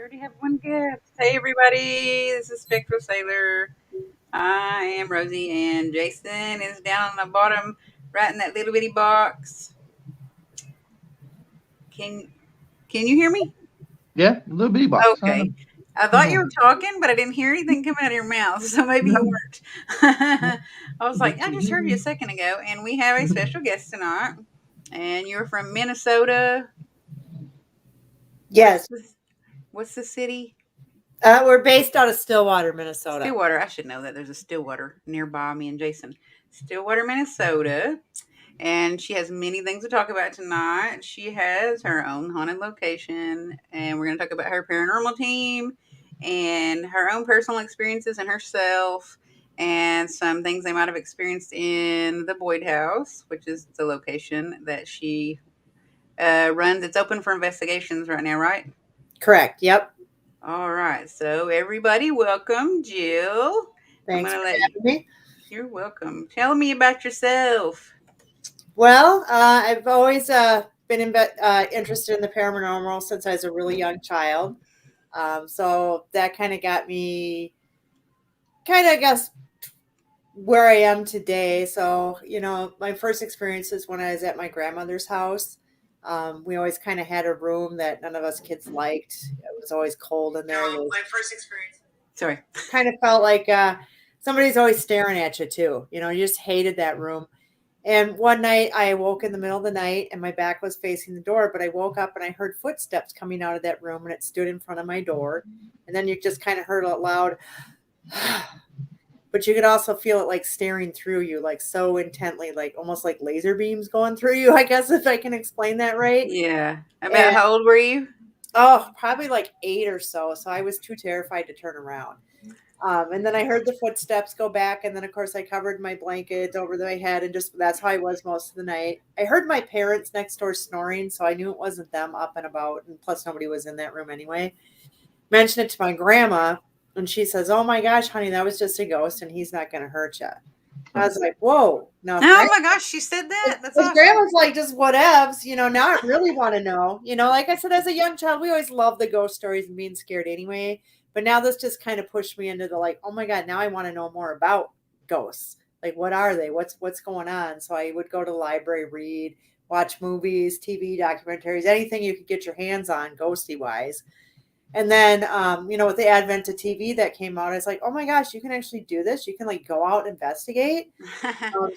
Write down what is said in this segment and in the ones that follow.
already have one guest. Hey, everybody. This is Spectral Sailor. I am Rosie, and Jason is down on the bottom, right in that little bitty box. Can Can you hear me? Yeah, a little bitty box. I Okay. know. I No thought you were problem. talking, but I didn't hear anything coming out of your mouth, so maybe you No, weren't. no. I was like, Did I you just hear heard you a me? second ago, and we have a special guest tonight. And you're from Minnesota. What's Yes. the What's the city? We're based out of Stillwater, Minnesota. Stillwater. I should know that. There's a Stillwater nearby me and Jason. Stillwater, Minnesota. And she has many things to talk about tonight. She has her own haunted location, and we're going to talk about her paranormal team and her own personal experiences and herself, and some things they might have experienced in the Boyd House, which is the location that she runs. It's open for investigations right now, right? Correct. Yep. All right. So, everybody, welcome, Jill. I'm Thanks going for to let you. having me. You're welcome. Tell me about yourself. Well, I've always been interested in the paranormal since I was a really young child. So that kind of got me, I guess, where I am today. So, my first experience is when I was at my grandmother's house. We always kind of had a room that none of us kids liked. It was always cold in there. My first experience. Sorry. Kind of felt like somebody's always staring at you too. You just hated that room. And one night I woke in the middle of the night and my back was facing the door, but I woke up and I heard footsteps coming out of that room and it stood in front of my door. And then you just kind of heard it loud, but you could also feel it like staring through you, like so intently, like almost like laser beams going through you, I guess, if I can explain that right. Yeah. About And how old were you? oh, probably like 8 or so. So I was too terrified to turn around. And then I heard the footsteps go back, and then of course I covered my blanket over my head, and just that's how I was most of the night. I heard my parents next door snoring, so I knew it wasn't them up and about, and plus nobody was in that room anyway. Mentioned it to my grandma, and she says, "Oh my gosh, honey, that was just a ghost, and he's not going to hurt you." I was like, "Whoa!" Now if Oh my gosh, she said that. That's awesome. grandma's like, just whatevs, now I really want to know. Like I said, as a young child, we always loved the ghost stories and being scared anyway. But now this just kind of pushed me into the like, oh my God, now I want to know more about ghosts. Like, what are they? What's going on? So I would go to the library, read, watch movies, TV documentaries, anything you could get your hands on, ghosty wise. And then, with the advent of TV that came out, it's like, oh my gosh, you can actually do this. You can like go out and investigate.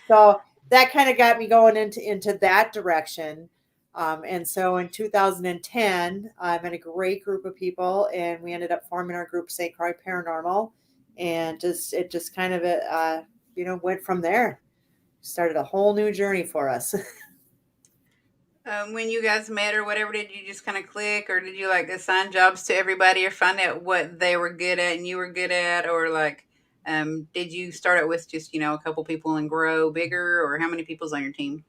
So that kind of got me going into that direction. And so in 2010, I met a great group of people, and we ended up forming our group, St. Croix Paranormal, and it just kind of went from there. Started a whole new journey for us. When you guys met or whatever, did you just kind of click, or did you like assign jobs to everybody, or find out what they were good at and you were good at, or like, did you start out with just a couple people and grow bigger, or how many people's on your team?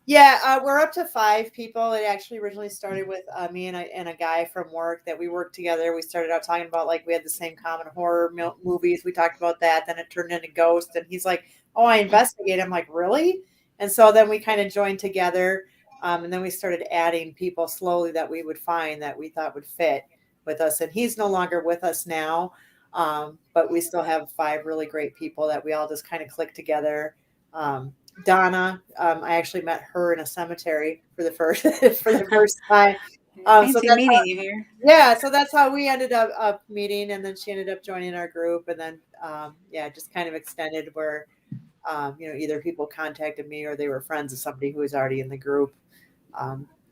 Yeah, we're up to 5 people. It actually originally started with me and a guy from work that we worked together. We started out talking about like we had the same common horror movies. We talked about that. Then it turned into ghosts. And he's like, "Oh, I investigate." I'm like, "Really?" And so then we kind of joined together. And then we started adding people slowly that we would find that we thought would fit with us. And he's no longer with us now. But we still have 5 really great people that we all just kind of click together. Donna. I actually met her in a cemetery for the first for the first time. So Fancy that's how, meeting you here. yeah, so that's how we ended up meeting, and then she ended up joining our group, and then yeah, just kind of extended where either people contacted me or they were friends of somebody who was already in the group.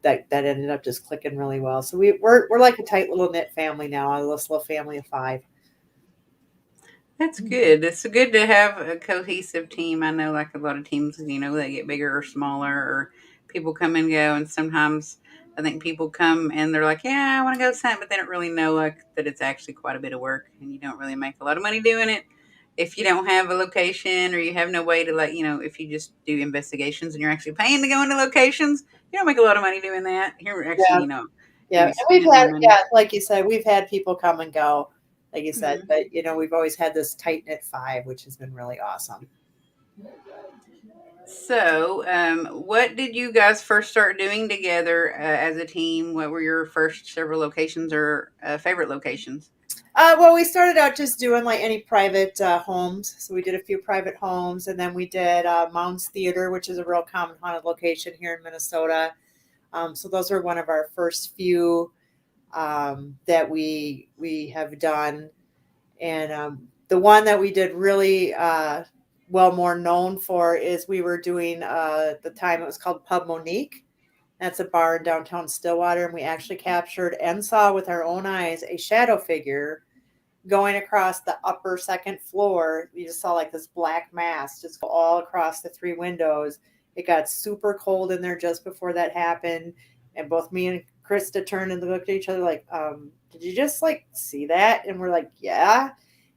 That ended up just clicking really well. So we're like a tight little knit family now, a little family of 5. That's good. It's good to have a cohesive team. I know, like a lot of teams, they get bigger or smaller, or people come and go. And sometimes I think people come and they're like, "Yeah, I want to go something," but they don't really know like that it's actually quite a bit of work, and you don't really make a lot of money doing it if you don't have a location, or you have no way to like, if you just do investigations and you're actually paying to go into locations, you don't make a lot of money doing that. You're actually, Yeah, yeah, maybe and we've spending had, money. yeah, like you said, we've had people come and go, like you said, Mhm. but we've always had this tight knit 5, which has been really awesome. So, what did you guys first start doing together as a team? What were your first several locations or favorite locations? Well, we started out just doing like any private homes. So we did a few private homes, and then we did Mounds Theater, which is a real common haunted location here in Minnesota. So those were one of our first few that we have done, and the one that we did really well more known for is we were doing the time it was called Pub Monique. That's a bar in downtown Stillwater, and we actually captured and saw with our own eyes a shadow figure going across the upper second floor. You just saw like this black mass just go all across the three windows. It got super cold in there just before that happened. And both me and Krista turned and looked at each other like, did you just like see that? And we're like, yeah.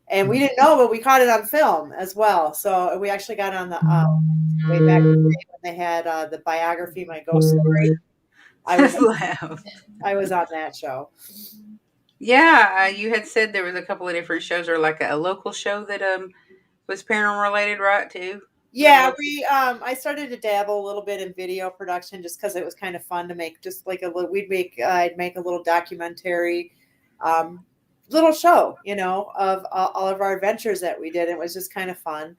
And we didn't know, but we caught it on film as well. So we actually got on the way back in the day when they had the biography, My Ghost Story. I was That's loud. I was on that show. Yeah, you had said there was a couple of different shows, or like a local show that was paranormal related, right? Too. Was it Yeah, local? we I started to dabble a little bit in video production just because it was kind of fun to make just like a little we'd make I'd make a little documentary um little show, of all of our adventures that we did. It was just kind of fun.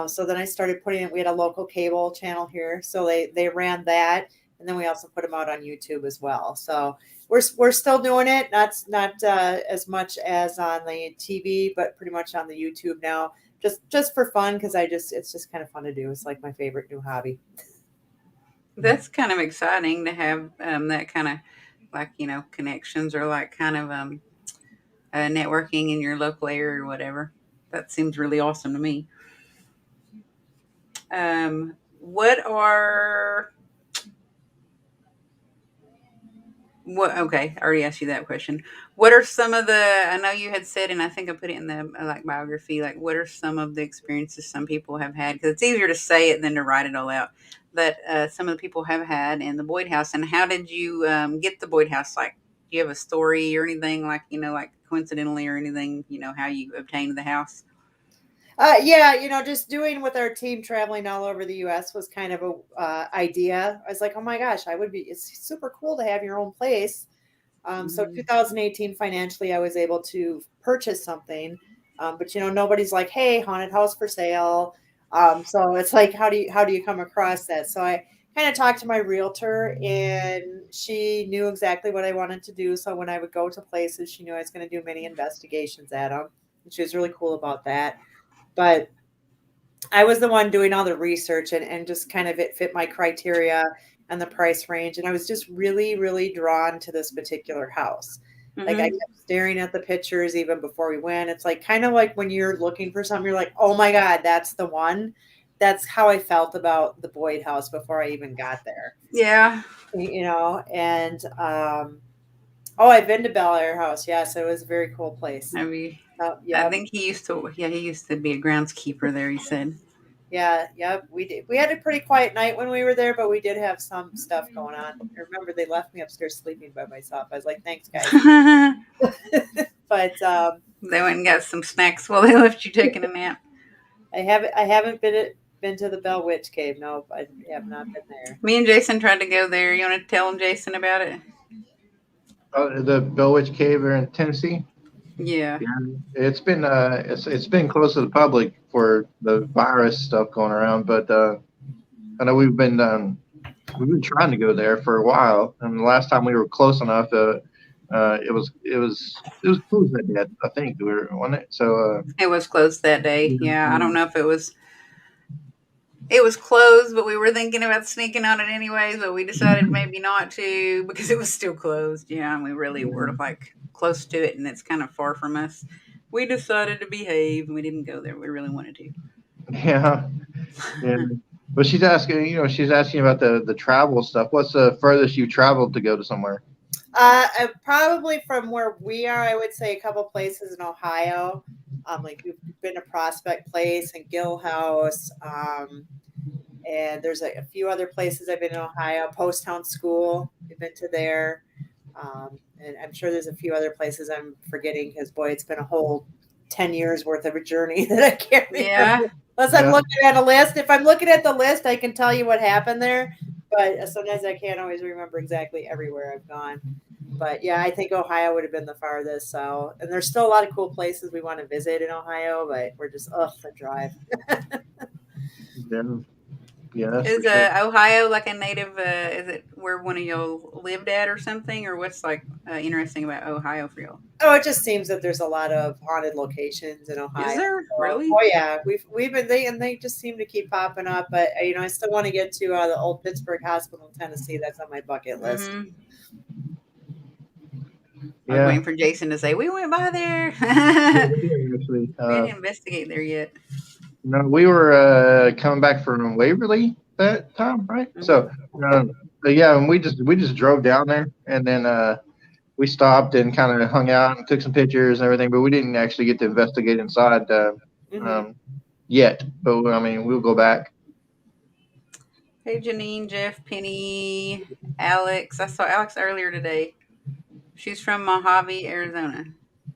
So then I started putting it, we had a local cable channel here, so they ran that, and then we also put them out on YouTube as well. So we're still doing it, not as much as on the TV, but pretty much on the YouTube now, just for fun, because it's just kind of fun to do. It's like my favorite new hobby. That's kind of exciting to have that kind of like connections or like kind of networking in your local area or whatever. That seems really awesome to me. What are what? Okay, I already asked you that question. What are some of the? I know you had said, and I think I put it in the like biography. Like, what are some of the experiences some people have had? Because it's easier to say it than to write it all out. That some of the people have had in the Boyd House, and how did you get the Boyd House? Like, do you have a story or anything like like coincidentally or anything? How you obtained the house? Yeah, just doing with our team traveling all over the U.S. was kind of a idea. I was like, oh my gosh, it's super cool to have your own place. So Mm, 2018 financially, I was able to purchase something, but nobody's like, "Hey, haunted house for sale." So it's like, how do you come across that? So I kind of talked to my realtor, and she knew exactly what I wanted to do. So when I would go to places, she knew I was going to do many investigations at them, and she was really cool about that. But I was the one doing all the research, and just kind of it fit my criteria and the price range. And I was just really, really drawn to this particular house. Like I mm-hmm. kept staring at the pictures even before we went. It's like kind of like when you're looking for something, you're like, oh my God, that's the one. That's how I felt about the Boyd house before I even got there. Yeah. And oh, I've been to Bel Air House. Yes, it was a very cool place. Have you? I Yep. think he used to. Yeah, he used to be a groundskeeper there. He said. Yeah, yep. We did. We had a pretty quiet night when we were there, but we did have some stuff going on. I remember they left me upstairs sleeping by myself. I was like, "Thanks, guys." But They went and got some snacks while they left you taking a nap. I haven't been to the Bell Witch Cave. No, I have not been there. Me and Jason tried to go there. You want to tell him, Jason, about it? The Bell Witch Cave are in Tennessee. Yeah. Yeah, it's been closed to the public for the virus stuff going around, but I know we've been trying to go there for a while, and the last time we were close enough, it was closed that day. I think we were on it. So It was closed that day. Yeah. I yeah, don't know if it was. It was closed, but we were thinking about sneaking on it anyways. But we decided maybe not to because it was still closed. Yeah, and we really were like close to it, and it's kind of far from us. We decided to behave, and we didn't go there. We really wanted to. yeah, yeah. But she's asking about the travel stuff. What's the furthest you traveled to go to somewhere? Probably from where we are, I would say a couple places in Ohio. Like we've been to Prospect Place and Gill House. And there's a few other places I've been in Ohio. Post Town School, we've been to there. And I'm sure there's a few other places I'm forgetting because boy, it's been a whole 10 years worth of a journey that I can't Yeah. remember. Unless I'm Yeah. looking at a list. If I'm looking at the list, I can tell you what happened there. But sometimes I can't always remember exactly everywhere I've gone. But yeah, I think Ohio would have been the farthest. So, and there's still a lot of cool places we want to visit in Ohio, but we're just the drive. Yeah. Yeah, that's for Is sure. Ohio like a native? Is it where one of y'all lived at or something, or what's like interesting about Ohio for y'all? Oh, it just seems that there's a lot of haunted locations in Is Ohio. there So, really? oh yeah, we've been they just seem to keep popping up. But I still want to get to the old Pittsburgh Hospital in Tennessee. That's on my bucket list. Mm-hmm. I was Yeah. waiting for Jason to say we went by there. Yeah, we did actually. We didn't investigate there yet. No, we were coming back from Waverly that time, right? So, Hmm. but yeah, and we just drove down there, and then we stopped and kind of hung out and took some pictures and everything, but we didn't actually get to investigate inside Hmm. um, yet. But I mean, we'll go back. Hey, Janine, Jeff, Penny, Alex. I saw Alex earlier today. She's from Mojave, Arizona.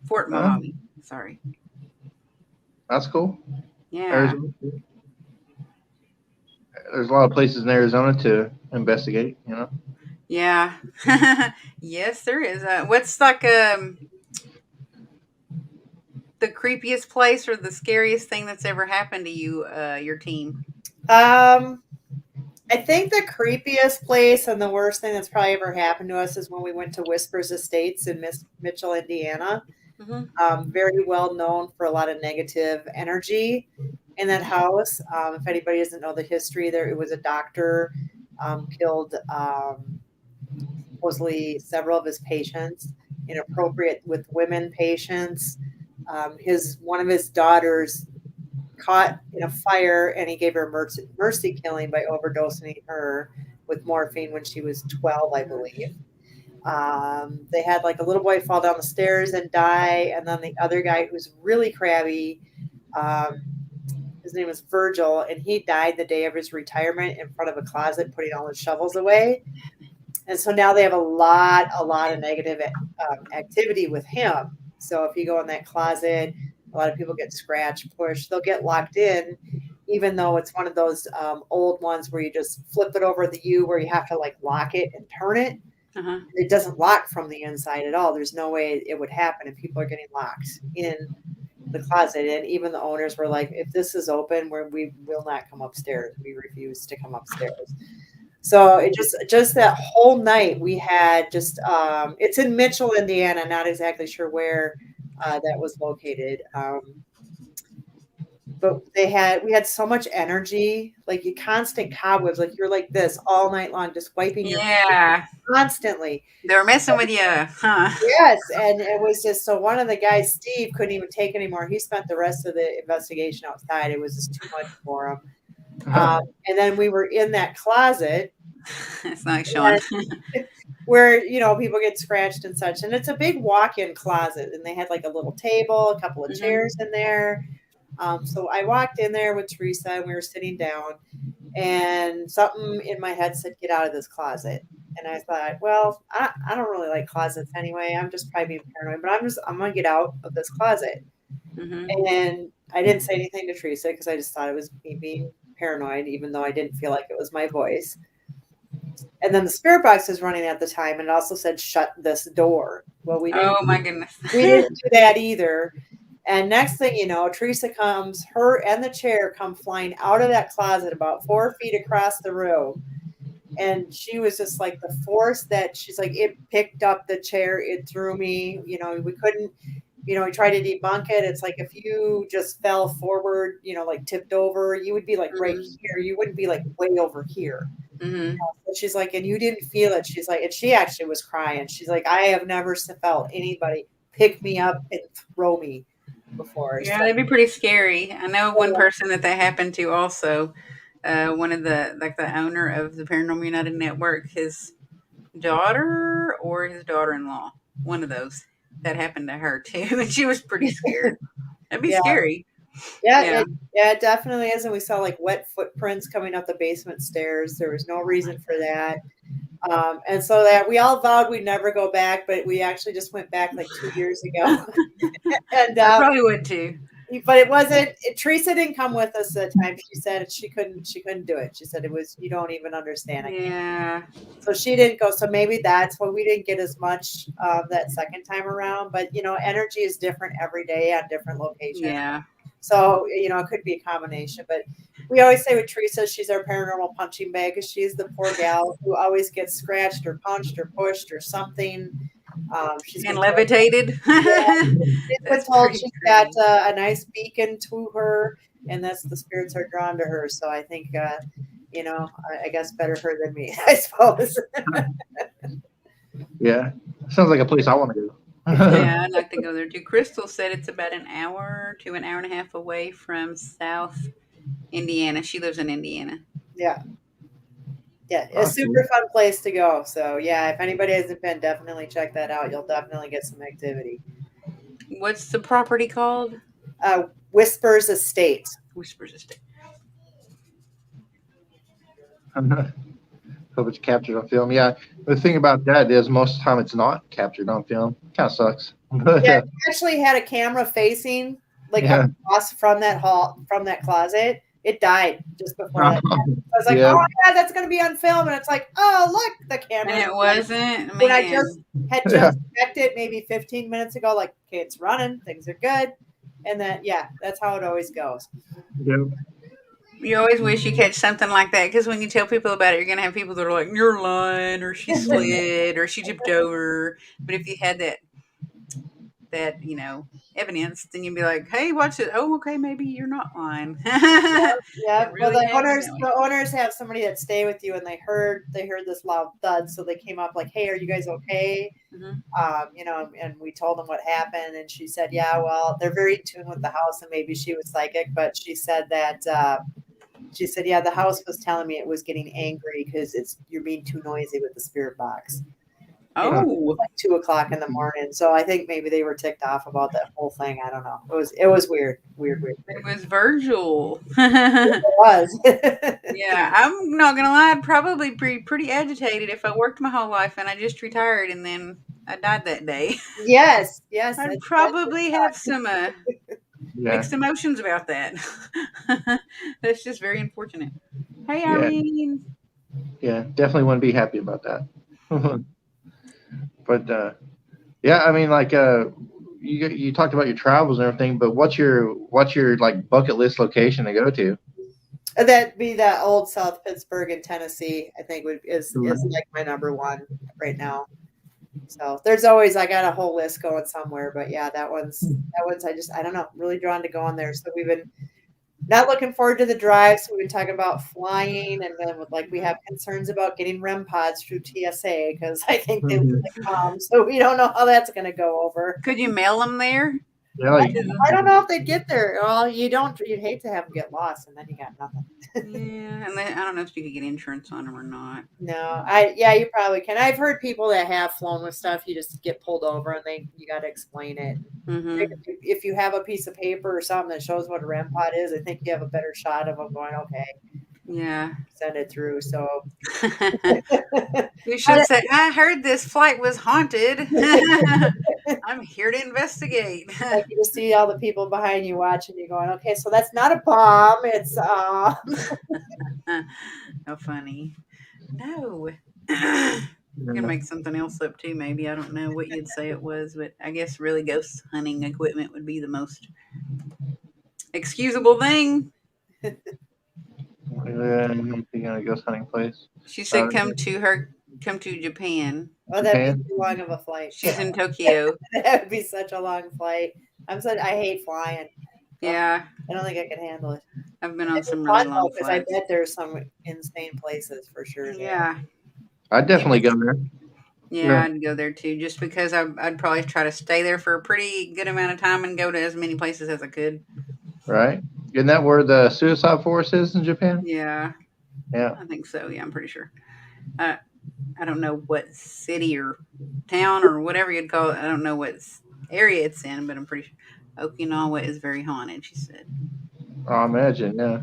Fort Uh, Mojave. Sorry. that's cool. Yeah. Arizona. There's a lot of places in Arizona to investigate. Yeah. Yes, there is. What's like the creepiest place or the scariest thing that's ever happened to you, your team? Um, I think the creepiest place and the worst thing that's probably ever happened to us is when we went to Whispers Estates in Mitchell, Indiana. Hmm. Very well known for a lot of negative energy in that house. If anybody doesn't know the history, there it was a doctor killed supposedly several of his patients, inappropriate with women patients. His one of his daughters caught in a fire, and he gave her mercy killing by overdosing her with morphine when she was 12, I believe. They had like a little boy fall down the stairs and die, and then the other guy who's really crabby, um, his name was Virgil, and he died the day of his retirement in front of a closet, putting all his shovels away. And so now they have a lot of negative activity with him. So if you go in that closet, a lot of people get scratched, pushed, they'll get locked in, even though it's one of those old ones where you just flip it over the U, where you have to like lock it and turn it. Uh-huh. It doesn't lock from the inside at all. There's no way it would happen if people are getting locked in the closet. And even the owners were like, if this is open, we will not come upstairs. We refuse to come upstairs. So it just that whole night we had just it's in Mitchell, Indiana. Not exactly sure where that was located. But we had so much energy, like you constant cobwebs, like you're like this all night long, just wiping your face Yeah. constantly. They were messing with you, huh? Yes, and it was just so one of the guys, Steve, couldn't even take anymore. He spent the rest of the investigation outside. It was just too much for him. And then we were in that closet It's not Sean. where people get scratched and such, and it's a big walk-in closet, and they had like a little table, a couple of Hmm. chairs in there. So I walked in there with Teresa, and we were sitting down, and something in my head said, "Get out of this closet." And I thought, well, I don't really like closets anyway. I'm just probably being paranoid, but I'm gonna get out of this closet. Hmm. And I didn't say anything to Teresa because I just thought it was me being paranoid, even though I didn't feel like it was my voice. And then the spirit box was running at the time, and it also said, "Shut this door." Well, Oh my goodness. we didn't do that either. And next thing you know, Teresa comes, her and the chair come flying out of that closet about 4 feet across the room. And she was just like the force that she's like, it picked up the chair, it threw me. We couldn't, we tried to debunk it. It's like if you just fell forward, like tipped over, you would be like right Hmm. here. You wouldn't be like way over here. Hmm. But she's like, and you didn't feel it. She's like, and she actually was crying. She's like, I have never felt anybody pick me up and throw me before. Yeah, So, that'd be pretty scary. I know one person that happened to also. One of the owner of the Paranormal United Network, his daughter or his daughter-in-law, one of those. That happened to her too, and she was pretty scared. That'd be yeah, scary. yeah, Yeah. it definitely is. And we saw like wet footprints coming up the basement stairs. There was no Oh my reason for that. And so that we all vowed we'd never go back, but we actually just went back like 2 years ago. And I probably would too. but it wasn't. Teresa didn't come with us that time. She said she couldn't. She couldn't do it. She said it was. You don't even understand. I can't. Yeah. So she didn't go. So maybe that's why we didn't get as much that second time around. But energy is different every day at different locations. Yeah. So it could be a combination. But we always say with Teresa, she's our paranormal punching bag because she's the poor gal who always gets scratched or punched or pushed or something. She's And been told, levitated. yeah, she's been That's told pretty she's got great. a nice beacon to her, and that's the spirits are drawn to her. So I think, I guess better her than me, I suppose. Yeah, sounds like a place I want to go. Yeah, I'd like to go there too. Crystal said it's about an hour to an hour and a half away from South Indiana. She lives in Indiana. Yeah, yeah, a Oh, super fun place to go. So yeah, if anybody hasn't been, definitely check that out. You'll definitely get some activity. What's the property called? Whispers Estate. Whispers Estate. hope it's captured on film. Yeah, the thing about that is most of the time it's not captured on film. Kind of sucks. But Yeah, we actually had a camera facing like yeah, across from that closet. It died just before that. I was like, yeah, oh my God, that's going to be on film. And it's like, oh, look, the And camera's it running. wasn't, When I just man. had yeah, just checked it maybe 15 minutes ago, like, okay, it's running, things are good. And then, yeah, that's how it always goes. yeah. You always wish you catch something like that because when you tell people about it, you're gonna have people that are like, "You're lying," or "She slid," or "She tipped over." But if you had that evidence, then you'd be like, "Hey, watch it. Oh, okay, maybe you're not lying." Yeah. It Well, really the happens owners that way. the owners have somebody that stay with you, and they heard this loud thud, so they came up like, "Hey, are you guys okay?" Hmm. And we told them what happened, and she said, "Yeah, well, they're very in tune with the house, and maybe she was psychic, but she said that." She said, "Yeah, the house was telling me it was getting angry because you're being too noisy with the spirit box." And Huh. Oh, like 2 o'clock in the morning. So I think maybe they were ticked off about that whole thing. I don't know. It was weird, weird, weird, it weird. was Virgil. It Yeah, was. I'm not gonna lie. I'd probably be pretty agitated if I worked my whole life and I just retired and then I died that day. Yes, yes, I'd that's probably have some Yeah, mixed emotions about that. That's just very unfortunate. Hey, yeah, Irene. yeah. Definitely wouldn't be happy about that. But yeah, I mean, like you talked about your travels and everything, but what's your like bucket list location to go to? that'd be that old South Pittsburgh in Tennessee. I think is Right. like my number one right now. So there's always I got a whole list going somewhere, but yeah, that one's I don't know, really drawn to go on there. So we've been not looking forward to the drive. So we've been talking about flying, and then we have concerns about getting REM pods through TSA because I think they look Mhm. like bombs. So we don't know how that's going to go over. Could you mail them there? Yeah, like To I don't know if they'd get there. Well, you don't. You'd hate to have them get lost, and then you got nothing. yeah, and I don't know if you could get insurance on them or not. No, yeah, you probably can. I've heard people that have flown with stuff. You just get pulled over, and you got to explain it. Mm-hmm. If you have a piece of paper or something that shows what a REM pod is, I think you have a better shot of them going, okay, Yeah. send it through. So, You should say, I heard this flight was haunted. I'm here to investigate. like you just see all the people behind you watching you going, okay, so that's not a bomb. It's How funny. No. I'm gonna yeah, make something else up too, maybe. I don't know what you'd say it was, but I guess really ghost hunting equipment would be the most excusable thing. I'm thinking of a ghost hunting place. She Uh, said come to Japan. oh, that'd be Japan. too long of a flight. She's in Tokyo. That would be such a long flight. I hate flying. Ugh, Yeah. I don't think I could handle it. I've been on It'd be some really fun though, long because I flights. bet there's some insane places for sure there. Yeah. I'd Yeah. definitely go there. Yeah, Yeah, I'd go there too, just because I'd probably try to stay there for a pretty good amount of time and go to as many places as I could. right. Isn't that where the suicide forest is in Japan? Yeah, Yeah, I think so. Yeah, I'm pretty sure. I I don't know what city or town or whatever you'd call it. I don't know what area it's in, but I'm pretty sure Okinawa is very haunted. She said. I imagine. Yeah,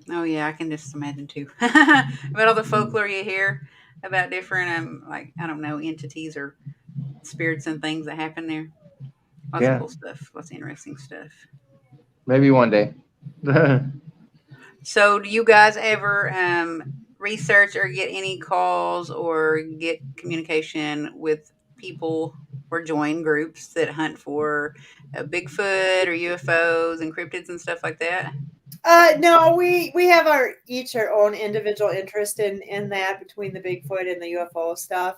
Oh yeah, I can just imagine too. About all the folklore you hear about different like I don't know entities or spirits and things that happen there. Lots of yeah, cool stuff. Lots of interesting stuff. Maybe one day. So, do you guys ever research or get any calls or get communication with people or join groups that hunt for Bigfoot or UFOs and cryptids and stuff like that? No, we have our each our own individual interest in that between the Bigfoot and the UFO stuff.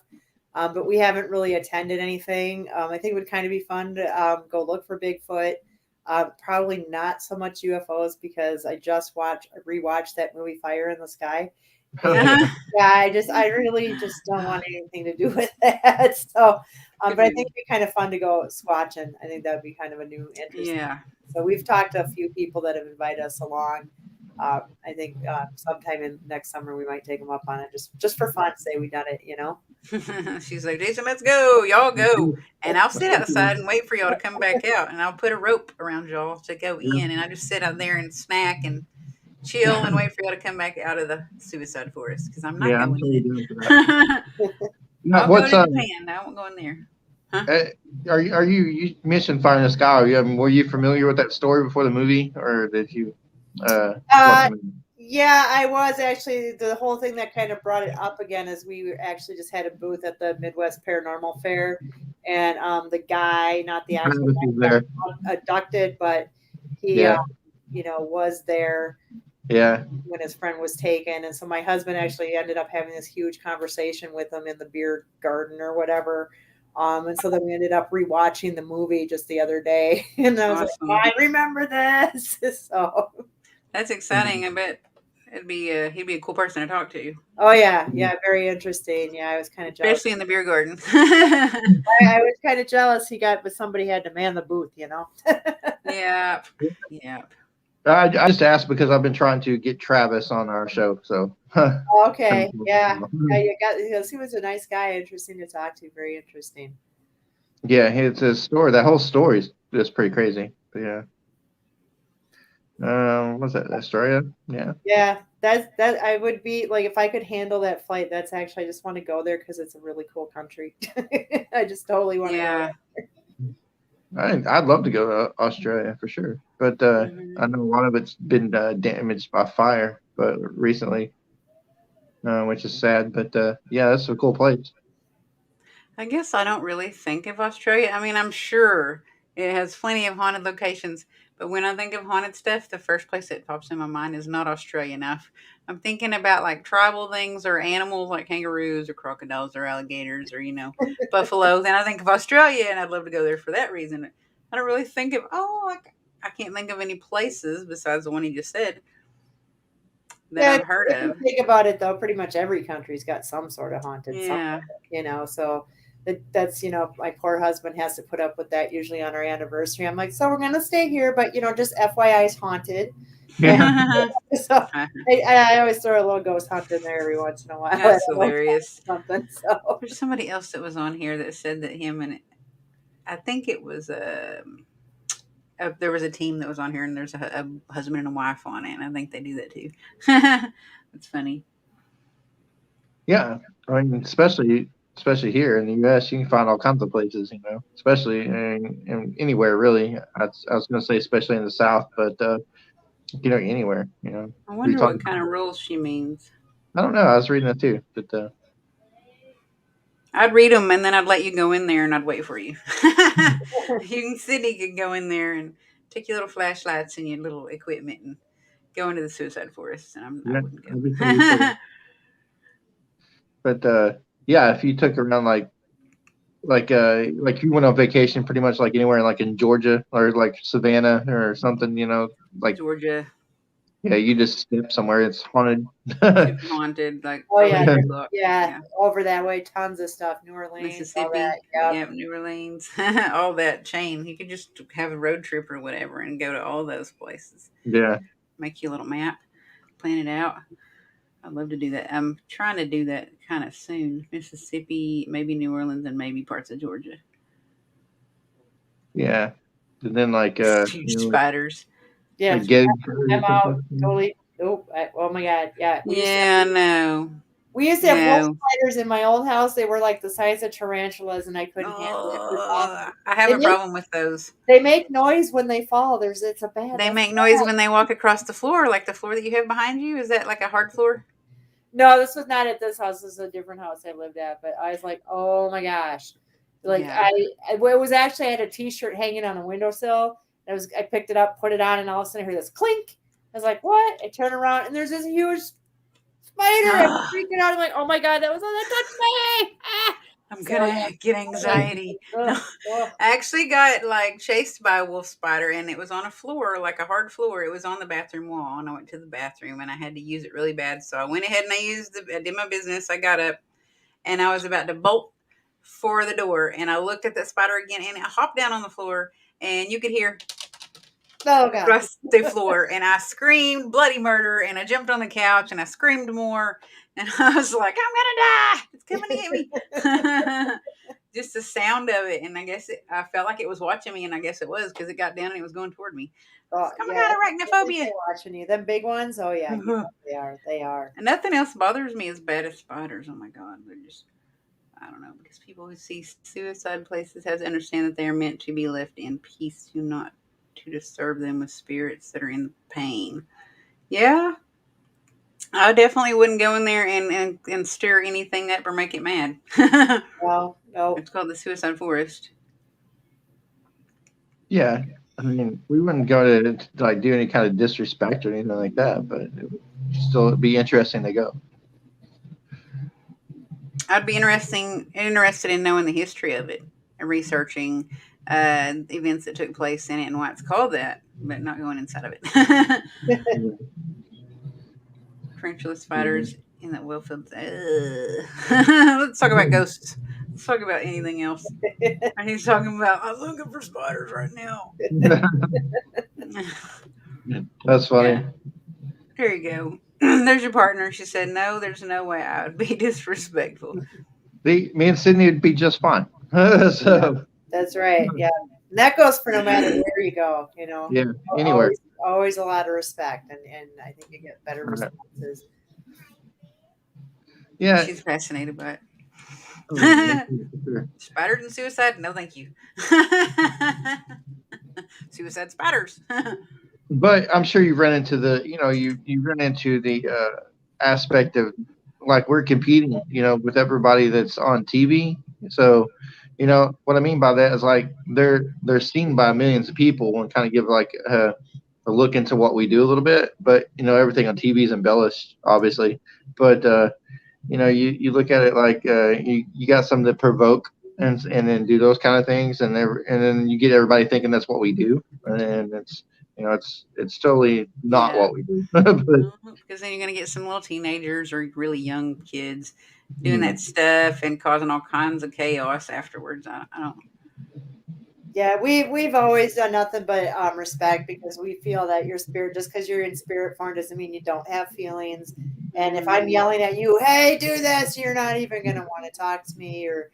But we haven't really attended anything. I think it would kind of be fun to go look for Bigfoot. Probably not so much UFOs because I just rewatched that movie Fire in the Sky. Oh And yeah. yeah, I really just don't want anything to do with that. So, Good but I think movie. it'd be kind of fun to go squatching. I think that would be kind of a new interest. Yeah. So we've talked to a few people that have invited us along. I think sometime in next summer we might take them up on it, just for fun. Say we done it. She's like, Jason, let's go. Y'all go. And I'll sit outside and wait for y'all to come back out. And I'll put a rope around y'all to go in. And I just sit out there and snack and chill and wait for y'all to come back out of the suicide forest because I'm not Yeah, I'm going totally in. down for that. Now, I'll go what's to Japan. I won't go in there. Huh? uh, you mentioned Fire in the Sky? Were you familiar with that story before the movie, or did you watch Uh, the movie? yeah, I was actually the whole thing that kind of brought it up again is actually just had a booth at the Midwest Paranormal Fair, and the guy, not the actual Travis was guy, there. got abducted, but he, Yeah, was there yeah. when his friend was taken, and so my husband actually ended up having this huge conversation with him in the beer garden or whatever. And so then we ended up rewatching the movie just the other day, and I was like, oh, Awesome. I remember this. So, That's exciting. I bet he'd be a cool person to talk to, oh yeah, very interesting. Yeah, I was kind of jealous. especially in the beer garden. I was kind of jealous but somebody had to man the booth. Yep. Yep. I just asked because I've been trying to get Travis on our show. So, Okay, yeah, he was a nice guy, interesting to talk to, very interesting. yeah, it's his story. That whole story is pretty crazy. But yeah. What's that? Astoria? Yeah. Yeah, that I would be like if I could handle that flight. That's actually I just want to go there because it's a really cool country. I just totally want to go Yeah. I'd love to go to Australia for sure, but I Hmm. know a lot of it's been damaged by fire, but recently, which is sad. But yeah, that's a cool place. I guess I don't really think of Australia. I mean, I'm sure it has plenty of haunted locations, but when I think of haunted stuff, the first place that pops in my mind is not Australia enough. I'm thinking about like tribal things or animals like kangaroos or crocodiles or alligators or, buffaloes. And I think of Australia and I'd love to go there for that reason. I don't really think of, I can't think of any places besides the one you just said that Yeah, I've heard if you of. think about it, though, pretty much every country's got some sort of haunted Yeah. somewhere. So that's my poor husband has to put up with that usually on our anniversary. I'm like, so we're gonna stay here, but just FYI, is haunted. And Yeah, so I always throw a little ghost hunt in there every once in a while. I That's don't know, hilarious. something. So There's somebody else that was on here that said that him and I think it was there was a team that was on here, and there's a husband and a wife on it, and I think they do that too. It's funny. yeah. I mean, especially here in the U.S., you can find all kinds of places. Especially in anywhere really. I was going to say especially in the South, but anywhere. I We wonder talk. what kind of rules she means. I don't know. I was reading that too, but I'd read them, and then I'd let you go in there, and I'd wait for you. Sydney could go in there and take your little flashlights and your little equipment and go into the suicide forest, and I yeah, wouldn't that'd be totally cool. go. But yeah, if you took around like you went on vacation pretty much like anywhere like in Georgia or like Savannah or something, like Georgia, yeah, you just step somewhere it's haunted. super haunted, like oh go yeah, ahead and look. yeah, Yeah. over that way, tons of stuff. New Orleans, all that. Mississippi, Yep. yeah, New Orleans, all that chain. You could just have a road trip or whatever and go to all those places. Yeah, Make you a little map, plan it out. I'd love to do that. I'm trying to do that kind of soon. Mississippi, maybe New Orleans, and maybe parts of Georgia. yeah. And then Huge spiders. Yeah, like Gettysburg or I'm out something. totally. Oh, oh my God, yeah. We used to Yeah, no. We used to have wolf No. spiders in my old house. They were like the size of tarantulas, and I couldn't handle it. It was Oh, awful. I have They a make problem with those. they make noise when they fall. It's a bad. They That's make noise bad. when they walk across the floor, like the floor that you have behind you. Is that like a hard floor? No, this was not at this house. This is a different house I lived at. But I was like, oh my gosh, like Yeah. it was actually I had a T-shirt hanging on a windowsill. I picked it up, put it on, and all of a sudden I heard this clink. I was like, what? I turn around and there's this huge spider. I'm Ah, freaking out. I'm like, oh my god, that was on that touched me. Ah! I'm So yeah, gonna get like, anxiety. No, ugh, ugh. I actually got like chased by a wolf spider, and it was on a floor, like a hard floor. It was on the bathroom wall, and I went to the bathroom, and I had to use it really bad. So I went ahead and I did my business. I got up, and I was about to bolt for the door, and I looked at that spider again, and it hopped down on the floor, and you could hear Oh god. across the floor, and I screamed bloody murder, and I jumped on the couch, and I screamed more, and I was like, I'm gonna die, it's coming to get me. Just the sound of it, and I felt like it was watching me, and I guess it was because it got down and it was going toward me. I was Oh like, oh yeah, my god, they're watching you. Them big ones. Oh yeah, you arachnophobia. know they are. They are. And nothing else bothers me as bad as spiders. Oh my god, they're just, I don't know, because people who see suicide places have to understand that they are meant to be left in peace, to not to disturb them with spirits that are in pain. Yeah, I definitely wouldn't go in there and stir anything up or make it mad. No, no. It's called the suicide forest. Yeah, I mean, we wouldn't go to like do any kind of disrespect or anything like that, but it would still be interesting to go. I'd be interested in knowing the history of it and researching events that took place in it and why it's called that, but not going inside of it. Yeah. Tarantula Yeah. spiders in the Wilfield. Let's talk about ghosts. Let's talk about anything else. And he's talking about, I'm looking for spiders right now. That's Yeah, funny. there you go. There's your partner. She said, no, there's no way I would be disrespectful. Me and Sydney would be just fine. Yeah, So that's right. Yeah, and that goes for no matter where you go. You know, yeah, anywhere. always a lot of respect, and I think you get better Right. responses. Yeah. She's fascinated by Oh, me it. too, for sure. Spiders and suicide? No, thank you. Suicide spiders. But I'm sure you've run into you run into the aspect of like we're competing, with everybody that's on TV. So, what I mean by that is like they're seen by millions of people and kind of give like a look into what we do a little bit. But everything on TV is embellished, obviously. But you look at it like you got something to provoke and then do those kind of things, and then you get everybody thinking that's what we do, and it's totally not Yeah. what we do. But Because then you're going to get some little teenagers or really young kids doing mm, that stuff and causing all kinds of chaos afterwards. I don't. Yeah, we've always done nothing but respect because we feel that your spirit, just because you're in spirit form, doesn't mean you don't have feelings. And if I'm yelling at you, "Hey, do this," you're not even going to want to talk to me or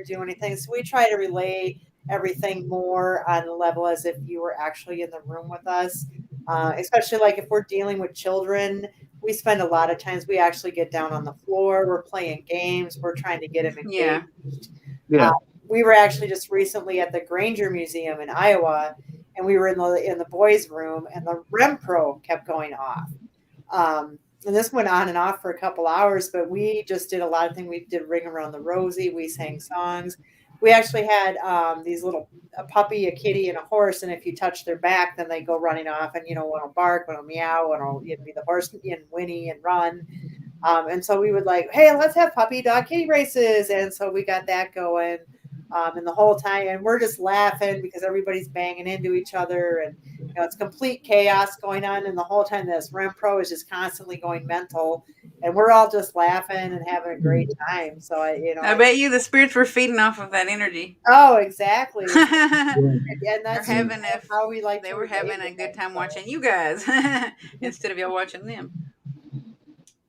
do anything. So we try to relay everything more on the level as if you were actually in the room with us. Especially like if we're dealing with children, we spend a lot of times we actually get down on the floor. We're playing games. We're trying to get them engaged. Yeah. Uh, yeah, we were actually just recently at the Granger Museum in Iowa, and we were in the boys' room, and the REM Pro kept going off. And this went on and off for a couple hours, but we just did a lot of things. We did Ring Around the Rosie. We sang songs. We actually had these a puppy, a kitty, and a horse, and if you touch their back, then they go running off, and one will bark, one will meow, one will be the horse and whinny and run. And so we would like, hey, let's have puppy dog kitty races. And so we got that going. And the whole time, and we're just laughing because everybody's banging into each other, and it's complete chaos going on. And the whole time, this REM Pro is just constantly going mental, and we're all just laughing and having a great time. So I bet you the spirits were feeding off of that energy. oh, exactly, yeah, and They're that's just yeah. having how we like they to were relate having a with good it. time So. watching you guys instead of y'all watching them.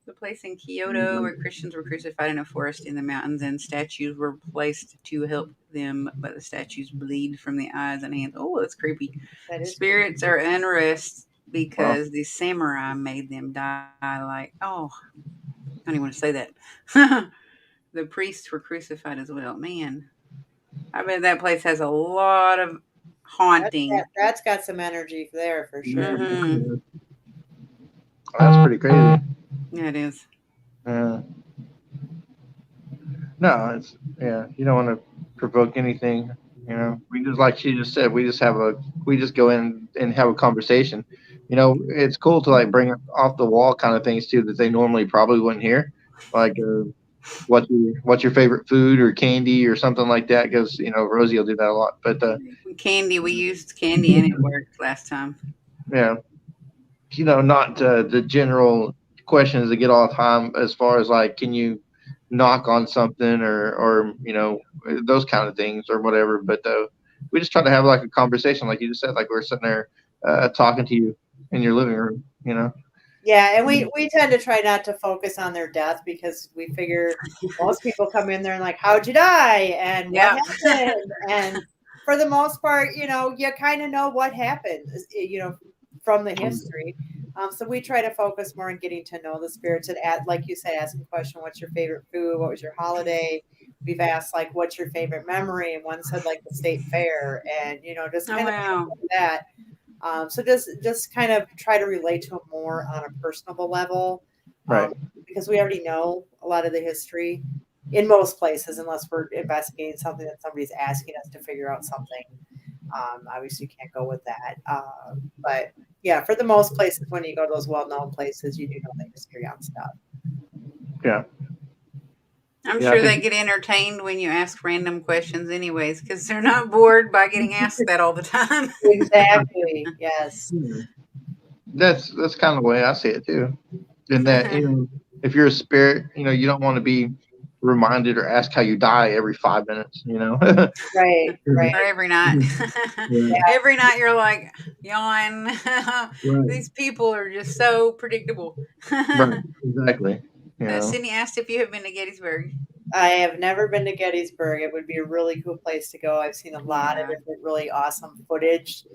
The place in Kyoto where Christians were crucified in a forest in the mountains and statues were placed to help them, but the statues bleed from the eyes and hands. Oh, that's creepy. That is creepy. Spirits are unrest Well, because the samurai made them die like, oh, I don't even want to say that. The priests were crucified as well. Man, I bet that place has a lot of haunting. That's got some energy there for Yeah, sure. Mm-hmm. that's pretty crazy. Yeah, it is. Uh, no, it's yeah. You don't want to provoke anything. You know, we just like she just said. We just go in and have a conversation. You know, it's cool to like bring off the wall kind of things too that they normally probably wouldn't hear, like what's your favorite food or candy or something like that. Because you know Rosie will do that a lot. But Candy, we used candy and it worked last time. yeah, you know, not the general questions that get all the time as far as like, can you knock on something or you know those kind of things or whatever. But we just try to have like a conversation, like you just said, like we're sitting there talking to you in your living room. You know. Yeah, and we tend to try not to focus on their death because we figure most people come in there and like, how'd you die and what Yep. happened? And for the most part, you kind of know what happened, from the history. So we try to focus more on getting to know the spirits and like you said, asking the question, what's your favorite food? What was your holiday? We've asked like, what's your favorite memory? And one said like the state fair, and just Oh kind of wow. like that. So just kind of try to relate to them more on a personable level, Right. because we already know a lot of the history in most places, unless we're investigating something that somebody's asking us to figure out something. Obviously, you can't go with that. But yeah, for the most places, when you go to those well-known places, you do know the history on stuff. Yeah. I'm Yeah. I sure they think get entertained when you ask random questions, anyways, because they're not bored by getting asked that all the time. Exactly. Yes. that's kind of the way I see it too. In that, you know, if you're a spirit, you know, you don't want to be reminded or asked how you die every 5 minutes. You know. Right. Or Right. every night. Yeah. Every night you're like, yawn. Right. These people are just so predictable. Right. Exactly. You know. Sydney asked if you have been to Gettysburg. I have never been to Gettysburg. It would be a really cool place to go. I've seen a lot of Yeah. different really awesome footage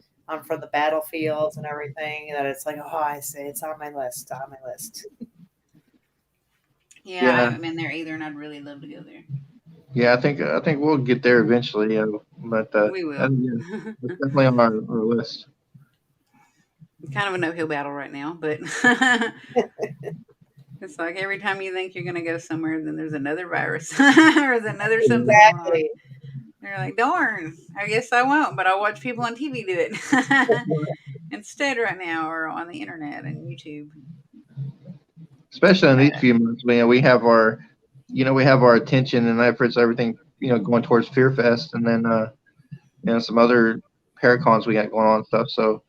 from the battlefields and everything. That it's like, oh, I say it's on my list. On my list. Yeah, I Yeah. haven't been there either, and I'd really love to go there. Yeah. I think we'll get there eventually. You know, but We will. yeah, it's definitely on our list. Kind of an uphill battle right now, but it's like every time you think you're going to go somewhere, then there's another virus or there's another something going on. Exactly. You're like, darn, I guess I won't, but I'll watch people on TV do it instead right now or on the internet and YouTube. Especially in these few months, man, we have our attention and efforts, everything, you know, going towards Fear Fest, and then you know some other paracons we got going on and stuff. So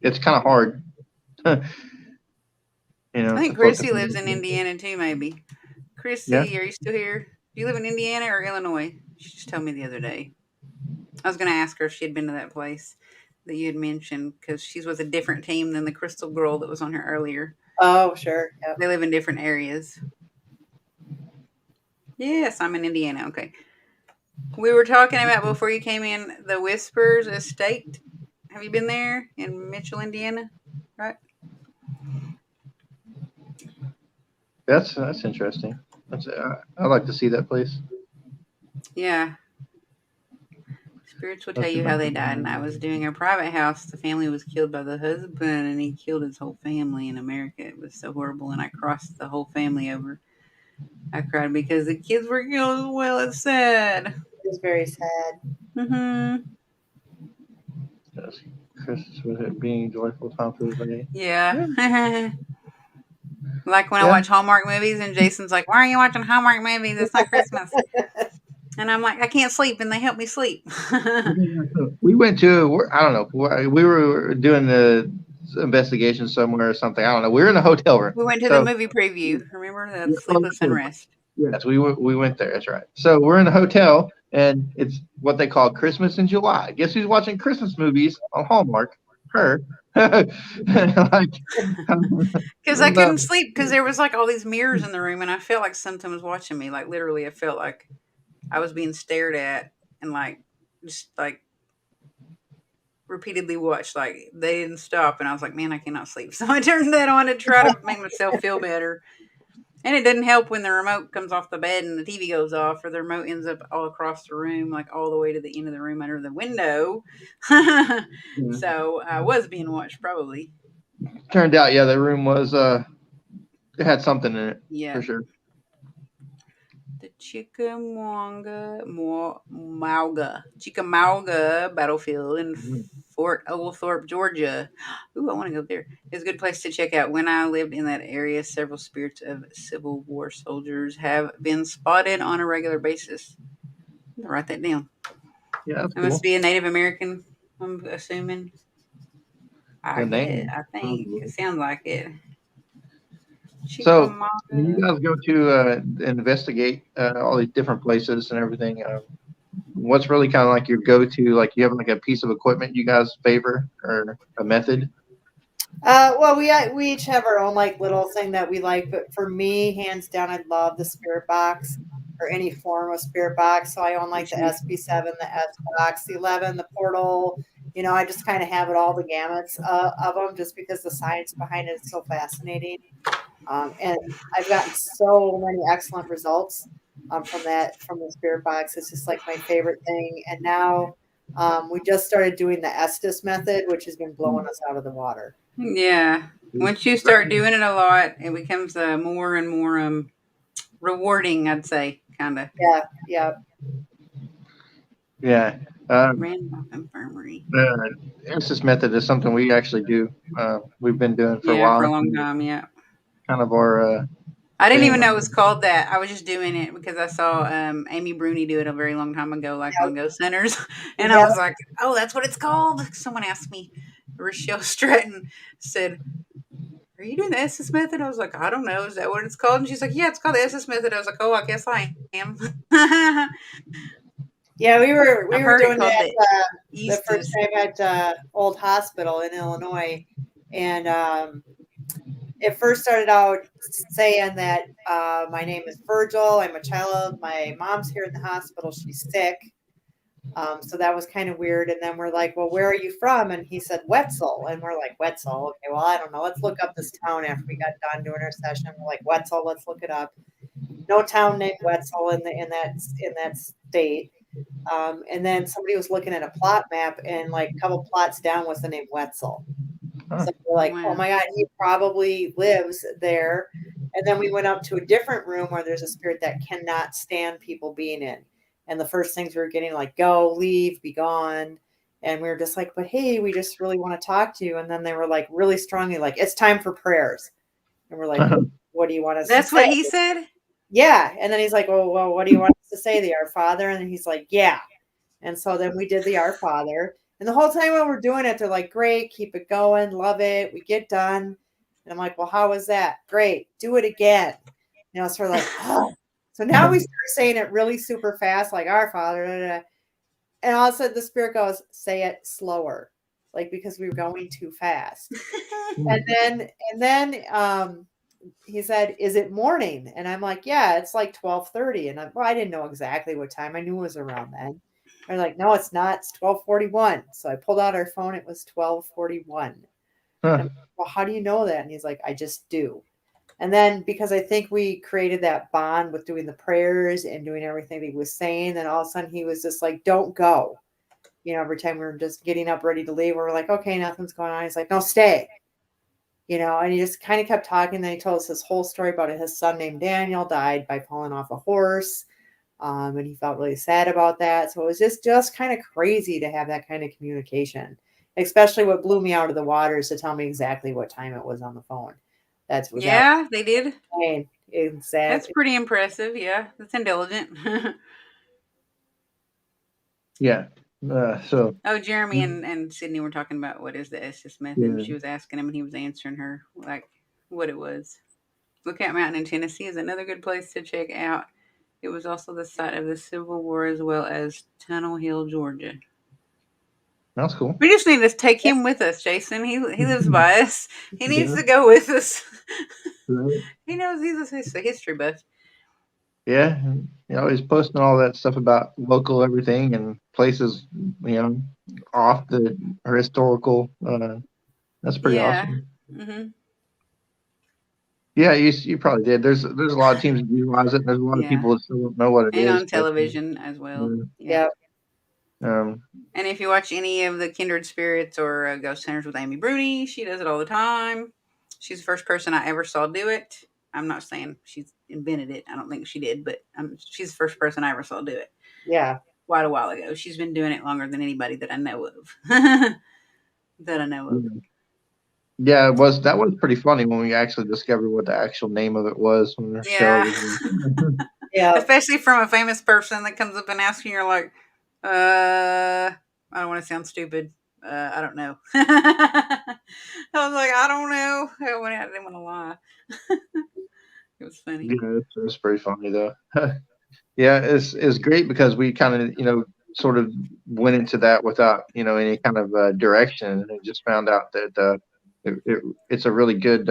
it's kind of hard, you I know, to think focus Chrissy lives on. in Indiana too, maybe. Yeah. Chrissy, are you still here? Do you live in Indiana or Illinois? She just told me the other day. I was going to ask her if she had been to that place that you had mentioned because she's with a different team than the Crystal Girl that was on here earlier. Oh, sure. Yep. They live in different areas. Yes, I'm in Indiana. Okay. We were talking about before you came in the Whispers Estate. Have you been there in Mitchell, Indiana? Right? That's interesting. I like to see that place. Yeah. Spirits will tell That's you how they interesting. died. And I was doing a private house. The family was killed by the husband, and he killed his whole family in America. It was so horrible. And I crossed the whole family over. I cried because the kids were killed as well. It's sad. It's very sad. Mm-hmm. Yes. Christmas with it being joyful time for everybody. Yeah. Yeah. Like when I Yeah. watch Hallmark movies, and Jason's like, "Why are you watching Hallmark movies? It's not Christmas." And I'm like, "I can't sleep," and they help me sleep. We went to, I don't know, we were doing the investigation somewhere or something. I don't know. We were in a hotel room. We went to the So, movie preview. Remember the yeah, Sleepless Unrest? yes, we went there. That's right. So we're in a hotel, and it's what they call Christmas in July. Guess who's watching Christmas movies on Hallmark? Her. Like, Because I no, couldn't sleep because there was like all these mirrors in the room, and I felt like something was watching me. Like literally, I felt like I was being stared at, and like just like repeatedly watched. Like they didn't stop, and I was like, "Man, I cannot sleep." So I turned that on to try to make myself feel better. And it doesn't help when the remote comes off the bed and the TV goes off, or the remote ends up all across the room, like all the way to the end of the room under the window. Mhm. So I was being watched, probably. Turned out, yeah, the room was it had something in it Yeah. for sure. The Chickamauga battlefield in Mhm. Fort Oglethorpe, Georgia. Ooh, I want to go there. It's a good place to check out. When I lived in that area, several spirits of Civil War soldiers have been spotted on a regular basis. Write that down. Yeah, that's It must cool. be a Native American, I'm assuming. The I name. think it Probably. sounds like it. So when you Chickamauga. guys go to investigate all these different places and everything, what's really kind of like your go-to? Like, you have like a piece of equipment you guys favor or a method? Well, we each have our own like little thing that we like, but for me, hands down, I love the spirit box or any form of spirit box. So I own like the SP7, the S box, the 11, the portal. I just kind of have it all the gamuts of them, just because the science behind it is so fascinating. And I've gotten so many excellent results from the spirit box. It's just like my favorite thing. And now we just started doing the Estes method, which has been blowing us out of the water. Yeah. Once you start doing it a lot, it becomes more and more rewarding, I'd say, kind of. Yeah, yeah. Yeah. Um, Randolph Infirmary. the Insys method is something we actually do. We've been doing for a Yeah, for while. a long time. Yeah. Kind of our I didn't even thing. know it was called that. I was just doing it because I saw Amy Bruni do it a very long time ago, like Yep, on Ghost Centers. And I yep. was like, oh, that's what it's called. Someone asked me, Rochelle Stratton said, are you doing the SS method? I was like, I don't know. Is that what it's called? And she's like, yeah, it's called the SS method. I was like, oh, I guess I am. Yeah, we I've were heard it doing called that the the first Eastus. time at Old Hospital in Illinois, and it first started out saying that my name is Virgil. I'm a child. My mom's here in the hospital. She's sick. So that was kind of weird. And then we're like, well, where are you from? And he said Wetzel. And we're like, Wetzel. Okay, well, I don't know. Let's look up this town after we got done doing our session. We're like, Wetzel. Let's look it up. No town named Wetzel in that state. And then somebody was looking at a plot map, and like a couple plots down was the name Wetzel. Huh. So we're like, oh Wow. my God, he probably lives there. And then we went up to a different room where there's a spirit that cannot stand people being in. And the first things we were getting like, go, leave, be gone. And we were just like, but hey, we just really want to talk to you. And then they were like really strongly like, it's time for prayers. And we're like, what do you want us to That's say? what he said? Yeah. And then he's like, oh, well, what do you want us to say? The Our Father? And he's like, yeah. And so then we did the Our Father. And the whole time when we're doing it, they're like, great, keep it going, love it. We get done. And I'm like, well, how was that? Great, do it again. So we're like, oh. So now we start saying it really super fast, like Our Father. Da, da, da. And all of a sudden the spirit goes, say it slower, like because we were going too fast. And then he said, is it morning? And I'm like, yeah, it's like 12:30. And I didn't know exactly what time. I knew it was around then. They're like, no, it's not. It's 12:41. So I pulled out our phone. It was 12:41. And I'm Huh. like, well, how do you know that? And he's like, I just do. And then because I think we created that bond with doing the prayers and doing everything that he was saying, then all of a sudden he was just like, don't go. Every time we were just getting up ready to leave, we were like, okay, nothing's going on. He's like, no, stay. And he just kind of kept talking. Then he told us this whole story about it. His son named Daniel died by falling off a horse. And he felt really sad about that. So it was just kind of crazy to have that kind of communication, especially what blew me out of the water is to tell me exactly what time it was on the phone. That's what that Yeah, they did. was That's exactly. pretty impressive. Yeah, that's intelligent. Yeah. So Oh, Jeremy and Sydney were talking about what is the Estes method, and yeah, she was asking him, and he was answering her like what it was. Lookout Mountain in Tennessee is another good place to check out. It was also the site of the Civil War as well as Tunnel Hill, Georgia. that's cool. We just need to take him with us, Jason. He lives by us. He needs to go with us. Yeah. He knows he's a history buff. Yeah, and, he's posting all that stuff about local everything and places, off the historical. That's pretty Yeah. awesome. Hmm. Yeah, you probably did. There's a lot of teams that utilize it. And there's a lot of Yeah, people that still don't know what it and is. on But television as well. uh, Yeah. Yeah. um, And if you watch any of the Kindred Spirits or Ghost Hunters with Amy Bruni, she does it all the time. She's the first person I ever saw do it. I'm not saying she's invented it. I don't think she did, but she's the first person I ever saw do it Yeah. quite a while ago. She's been doing it longer than anybody that I know of. that I know of. yeah, yeah, it was that was pretty funny when we actually discovered what the actual name of it was when the show Yeah. was. Yeah. Especially from a famous person that comes up and asks you, you're like, I don't want to sound stupid. I don't know. I was like, I don't know. I didn't want to lie. It was funny. Yeah, it's pretty funny though. Yeah, it's great because we kind of sort of went into that without any kind of direction and just found out that it's a really good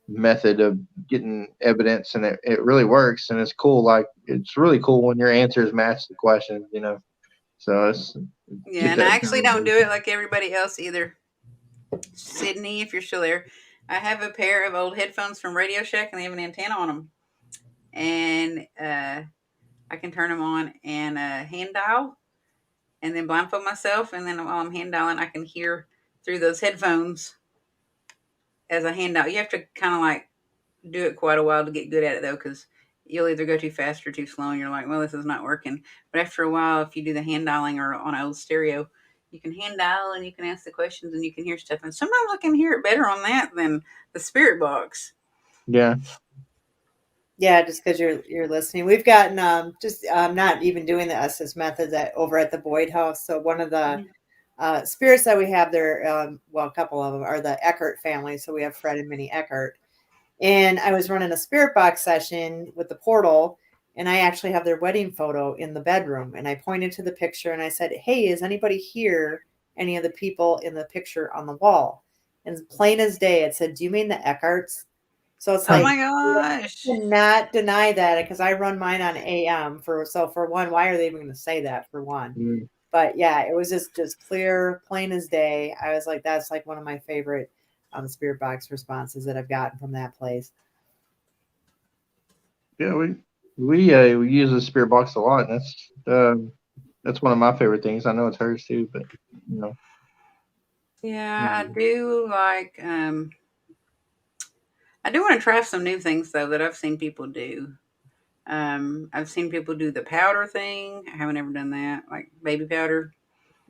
method of getting evidence and it really works and it's cool. Like it's really cool when your answers match the questions. So it's Yeah, get and I that actually don't do it validation. like everybody else either. Sydney, if you're still there, I have a pair of old headphones from Radio Shack and they have an antenna on them. And I can turn them on and hand dial and then blindfold myself. And then while I'm hand dialing, I can hear through those headphones as a hand dial. You have to kind of like do it quite a while to get good at it though, because you'll either go too fast or too slow, and you're like, well, this is not working. But after a while, if you do the hand dialing or on old stereo, you can hand dial and you can ask the questions and you can hear stuff. And sometimes I can hear it better on that than the spirit box. Yeah, Yeah, just because you're listening. We've gotten just not even doing the Estes method over at the Boyd House. So one of the Mhm. spirits that we have there, well, a couple of them are the Eckert family. So we have Fred and Minnie Eckert. And I was running a spirit box session with the portal, and I actually have their wedding photo in the bedroom. And I pointed to the picture and I said, "Hey, is anybody here? Any of the people in the picture on the wall?" And plain as day, it said, "Do you mean the Eckarts?" So it's Oh huh, like, my you gosh. cannot deny that because I run mine on AM for one, why are they even going to say that for one? mm, But yeah, it was just clear, plain as day. I was like, that's like one of my favorite spirit box responses that I've gotten from that place. yeah. We use the spirit box a lot. And that's one of my favorite things. I know it's hers too, but you know, Yeah, I um, do like. I do want to try some new things though that I've seen people do. I've seen people do the powder thing. I haven't ever done that, like baby powder.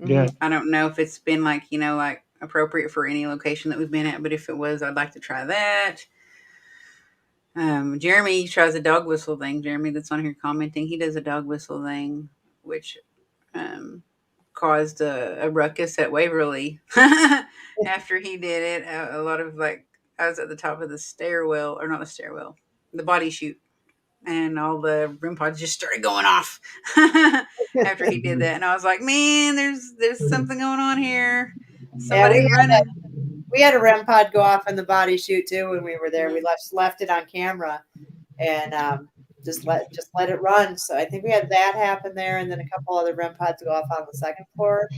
Hmm. yeah, I don't know if it's been like, like appropriate for any location that we've been at, but if it was, I'd like to try that. Jeremy tries a dog whistle thing. Jeremy, that's on here commenting, he does a dog whistle thing, which um, caused a ruckus at Waverly after he did it. A lot of like, I was at the top of the stairwell, or not the stairwell, the body chute, and all the room pods just started going off after he did mhm, that. And I was like, man, there's something going on here. Yeah, Somebody's running. we had a REM pod go off in the body shoot too when we were there. We Mhm. left it on camera and just let it run. So I think we had that happen there, and then a couple other REM pods go off on the second floor.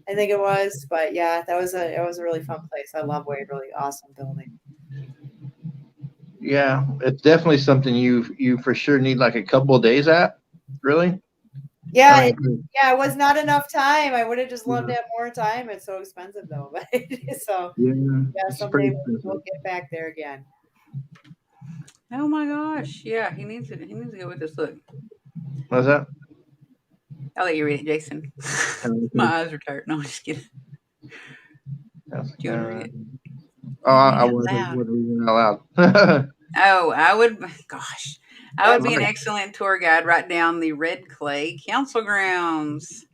I think it was, but yeah, it was a really fun place. I love Waverly, awesome building. yeah. It's definitely something you for sure need like a couple of days at. Really, I Yeah, mean, yeah, it was not enough time. I would have just loved yeah, to have more time. It's so expensive though, but so yeah, yeah, it's someday pretty we'll expensive. get back there again. Oh my gosh. Yeah, he needs it. He needs to go with this. Look, What's that? I'll let you read it, Jason. Uh, My eyes are tired. No, I'm just kidding. Do you want to read it? oh, You read I it out was loud. reading out loud. Oh, I would, gosh, I would That's be an Sorry. excellent tour guide right down the Red Clay Council grounds.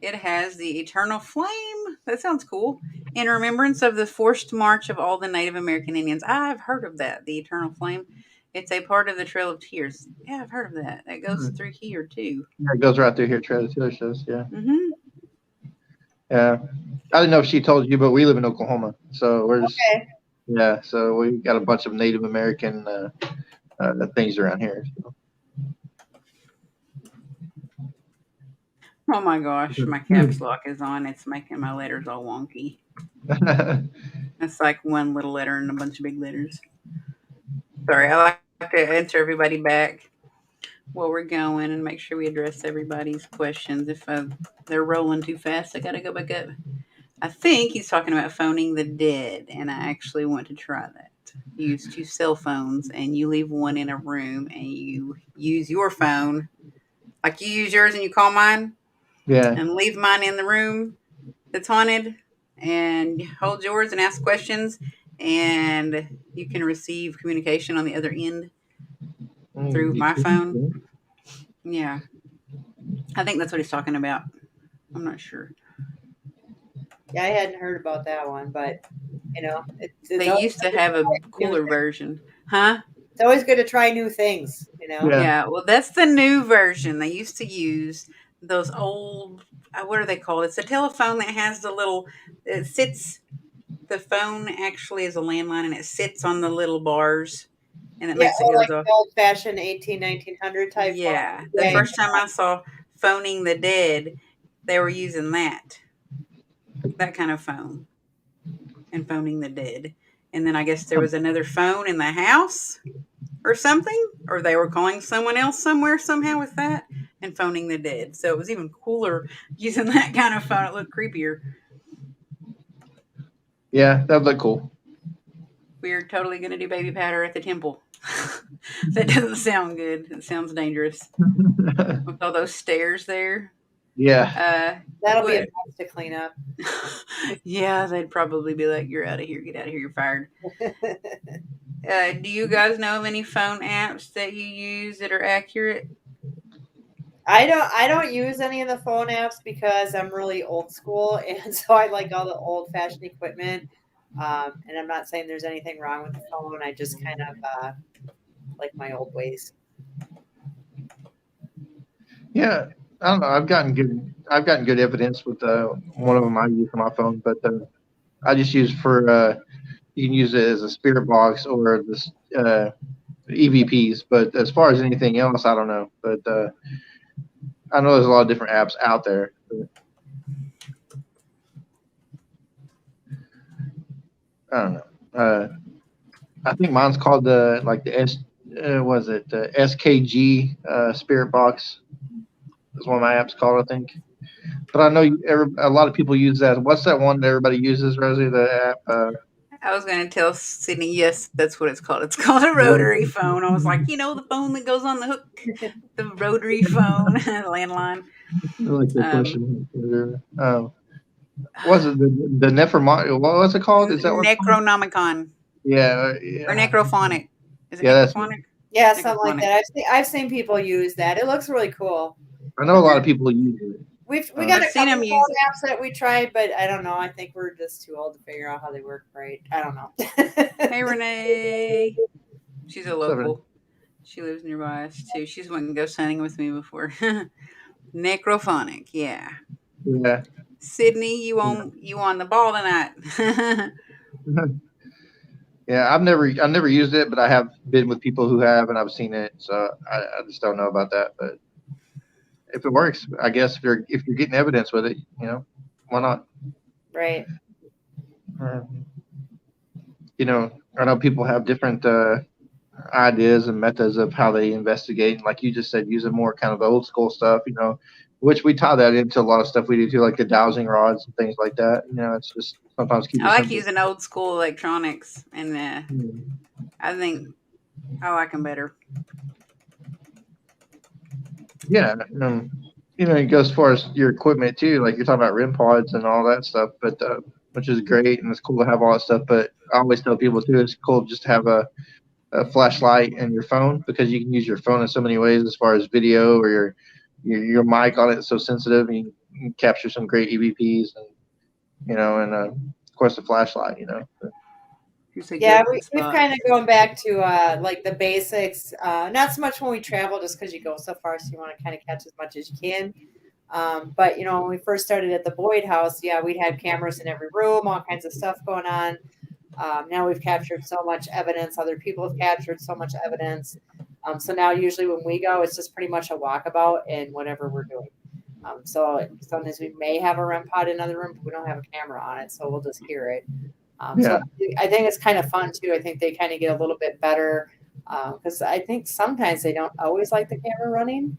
It has the eternal flame. That sounds cool. In remembrance of the forced march of all the Native American Indians. I've heard of that, the eternal flame. It's a part of the Trail of Tears. Yeah, I've heard of that. That goes through here too. Yeah, it goes right through here. Travis Taylor shows. Yeah, Mm-hmm. yeah. I didn't know if she told you, but we live in Oklahoma, so we're just okay. yeah. So we got a bunch of Native American things around here. Oh my gosh, my caps lock is on. It's making my letters all wonky. So. It's like one little letter and a bunch of big letters. Sorry, I like to answer everybody back while we're going and make sure we address everybody's questions. If they're rolling too fast, I got to go back up. I think he's talking about phoning the dead, and I actually want to try that. You use two cell phones, and you leave one in a room, and you use your phone, like you use yours and you call mine, Yeah. and leave mine in the room that's haunted, and hold yours and ask questions, and you can receive communication on the other end through my phone. Yeah, I think that's what he's talking about. I'm not sure. Yeah, I hadn't heard about that one, but it's They always used to have a new cooler things. version, huh? It's always good to try new things. Yeah. Yeah, well, that's the new version. They used to use those old, what are they called? It's a telephone that has the little, it sits, the phone actually is a landline and it sits on the little bars and it Yeah, makes it or goes like off. the old fashioned 1900 type phone. Yeah, the Yeah, first time I saw Phoning the Dead, they were using that kind of phone and Phoning the Dead. And then I guess there was another phone in the house or something, or they were calling someone else somewhere somehow with that and phoning the dead. So it was even cooler using that kind of phone. It looked creepier. Yeah, that would look cool. We're totally going to do baby powder at the temple. That doesn't sound good. It sounds dangerous with all those stairs there. Yeah. Uh, that'll be a what? mess to clean up. Yeah, they'd probably be like, "You're out of here. Get out of here. You're fired." Do you guys know of any phone apps that you use that are accurate? I don't use any of the phone apps because I'm really old school, and so I like all the old fashioned equipment. And I'm not saying there's anything wrong with the phone. I just kind of like my old ways. Yeah. I don't know. I've gotten good evidence with one of them I use on my phone, but I just use for you can use it as a spirit box or this EVPs. But as far as anything else, I don't know. But I know there's a lot of different apps out there. But I don't know. I think mine's called the like the S. Was it the SKG Spirit Box? Is one of my apps called, I think. But I know a lot of people use that. What's that one that everybody uses, Rosie? The app. I was going to tell Sydney, yes, that's what it's called. It's called a rotary phone. I was like, the phone that goes on the hook, the rotary phone, landline. I like that Um, question. Was it the Nephromo? What was it called? Is that what it's called? Necronomicon Yeah, or yeah, necrophonic. Is it yeah. That's. necrophonic? Yeah, something like Necrophonic. that. I've seen people use that. It looks really cool. I know a lot of people use it. We got I've a seen couple them of use. phone apps that we tried, but I don't know. I think we're just too old to figure out how they work right. I don't know. Hey, Renee. She's a So, local. She lives nearby us too. She's went and ghost hunting with me before. Necrophonic, yeah. yeah. Sydney, you on the ball tonight. Yeah, I've never used it, but I have been with people who have, and I've seen it. So I just don't know about that. But if it works, I guess if you're getting evidence with it, why not? Right. Uh, I know people have different ideas and methods of how they investigate. Like you just said, using more kind of old school stuff, which we tie that into a lot of stuff we do too, like the dowsing rods and things like that. It's just sometimes keep I it like simple. using old school electronics, and I think I like them better. Yeah. It goes as far as your equipment too. Like you're talking about REM pods and all that stuff, but which is great and it's cool to have all that stuff. But I always tell people too, it's cool just to have a flashlight and your phone because you can use your phone in so many ways as far as video or your mic on it is so sensitive and you can capture some great EVPs and of course the flashlight. Here's a Yeah, good we've spot. kind of gone back to like the basics. Not so much when we travel, just because you go so far, so you want to kind of catch as much as you can. But when we first started at the Boyd House, yeah, we'd had cameras in every room, all kinds of stuff going on. Now we've captured so much evidence. Other people have captured so much evidence. So now usually when we go, it's just pretty much a walkabout and whatever we're doing. So sometimes we may have a REM pod in another room, but we don't have a camera on it, so we'll just hear it. So Yeah. I think it's kind of fun too. I think they kind of get a little bit better Because I think sometimes they don't always like the camera running.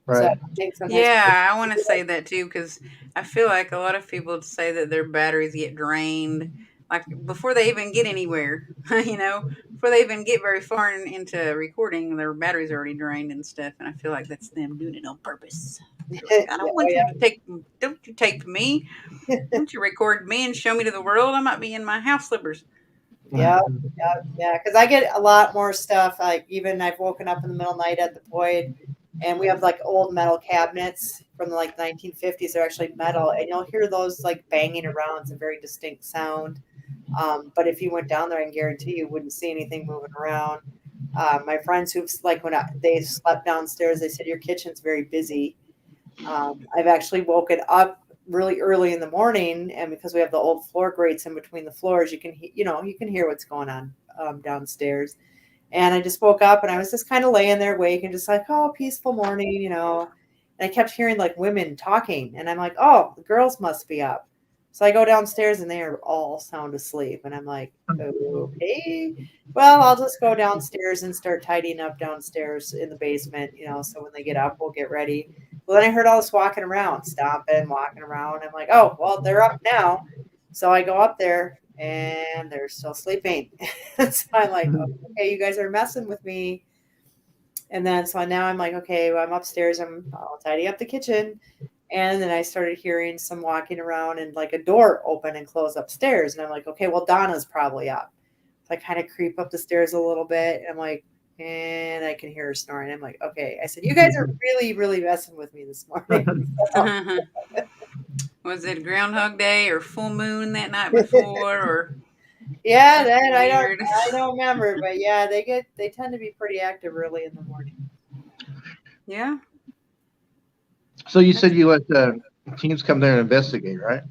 So I Right. think sometimes Yeah, I want to say that too because I feel like a lot of people say that their batteries get drained like before they even get anywhere. Before they even get very far into recording, their batteries are already drained and stuff. And I feel like that's them doing it on purpose. They're like, I yeah, don't oh, want you to take, don't you tape me? Don't you record me and show me to the world? I might be in my house slippers. yeah, yeah, yeah. Because I get a lot more stuff. Like even I've woken up in the middle of the night at the void, and we have like old metal cabinets from like 1950s. They're actually metal, and you'll hear those like banging around. It's a very distinct sound. But if you went down there, I can guarantee you wouldn't see anything moving around. My friends who've like they slept downstairs, they said your kitchen's very busy. I've actually woken up really early in the morning, and because we have the old floor grates in between the floors, you can hear what's going on downstairs. And I just woke up and I was just kind of laying there awake and just like, oh, peaceful morning. And I kept hearing like women talking, and I'm like, oh, the girls must be up. So I go downstairs and they are all sound asleep, and I'm like, okay, well, I'll just go downstairs and start tidying up downstairs in the basement. So when they get up, we'll get ready. Well, then I heard all this walking around, stomping, walking around. I'm like, oh, well, they're up now. So I go up there and they're still sleeping. So I'm like, okay, you guys are messing with me. And then so now I'm like, okay, well, I'm upstairs. I'll tidy up the kitchen. And then I started hearing some walking around and like a door open and close upstairs. And I'm like, okay, well, Donna's probably up. So I kind of creep up the stairs a little bit. And I'm like, and I can hear her snoring. I'm like, okay. I said, you guys are really, really messing with me this morning. Was it Groundhog Day or full moon that night before or Yeah, something that weird? I don't remember, but yeah, they tend to be pretty active early in the morning. Yeah, So you said that's you let the teams come there and investigate, right?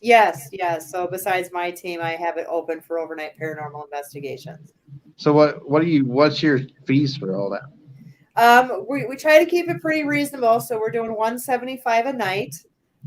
Yes, yes. So besides my team, I have it open for overnight paranormal investigations. So what's your fees for all that? We try to keep it pretty reasonable. So we're doing 175 a night.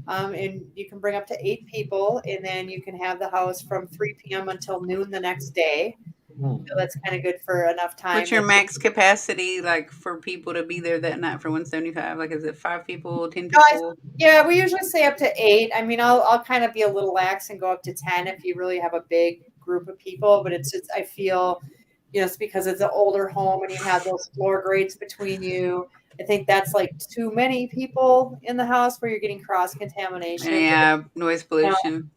And you can bring up to 8 people, and then you can have the house from 3 p.m. until noon the next day. So that's kind of good for enough what's time your that max capacity like for people to be there that night for 175? Like, is it 5 people, 10 Guys, people? yeah, we usually say up to 8. I mean, I'll kind of be a little lax and go up to 10 if you really have a big group of people. But it's just I feel, it's because it's an older home and you have those floor grates between you. I think that's like too many people in the house where you're getting cross contamination. Yeah, noise Now, pollution.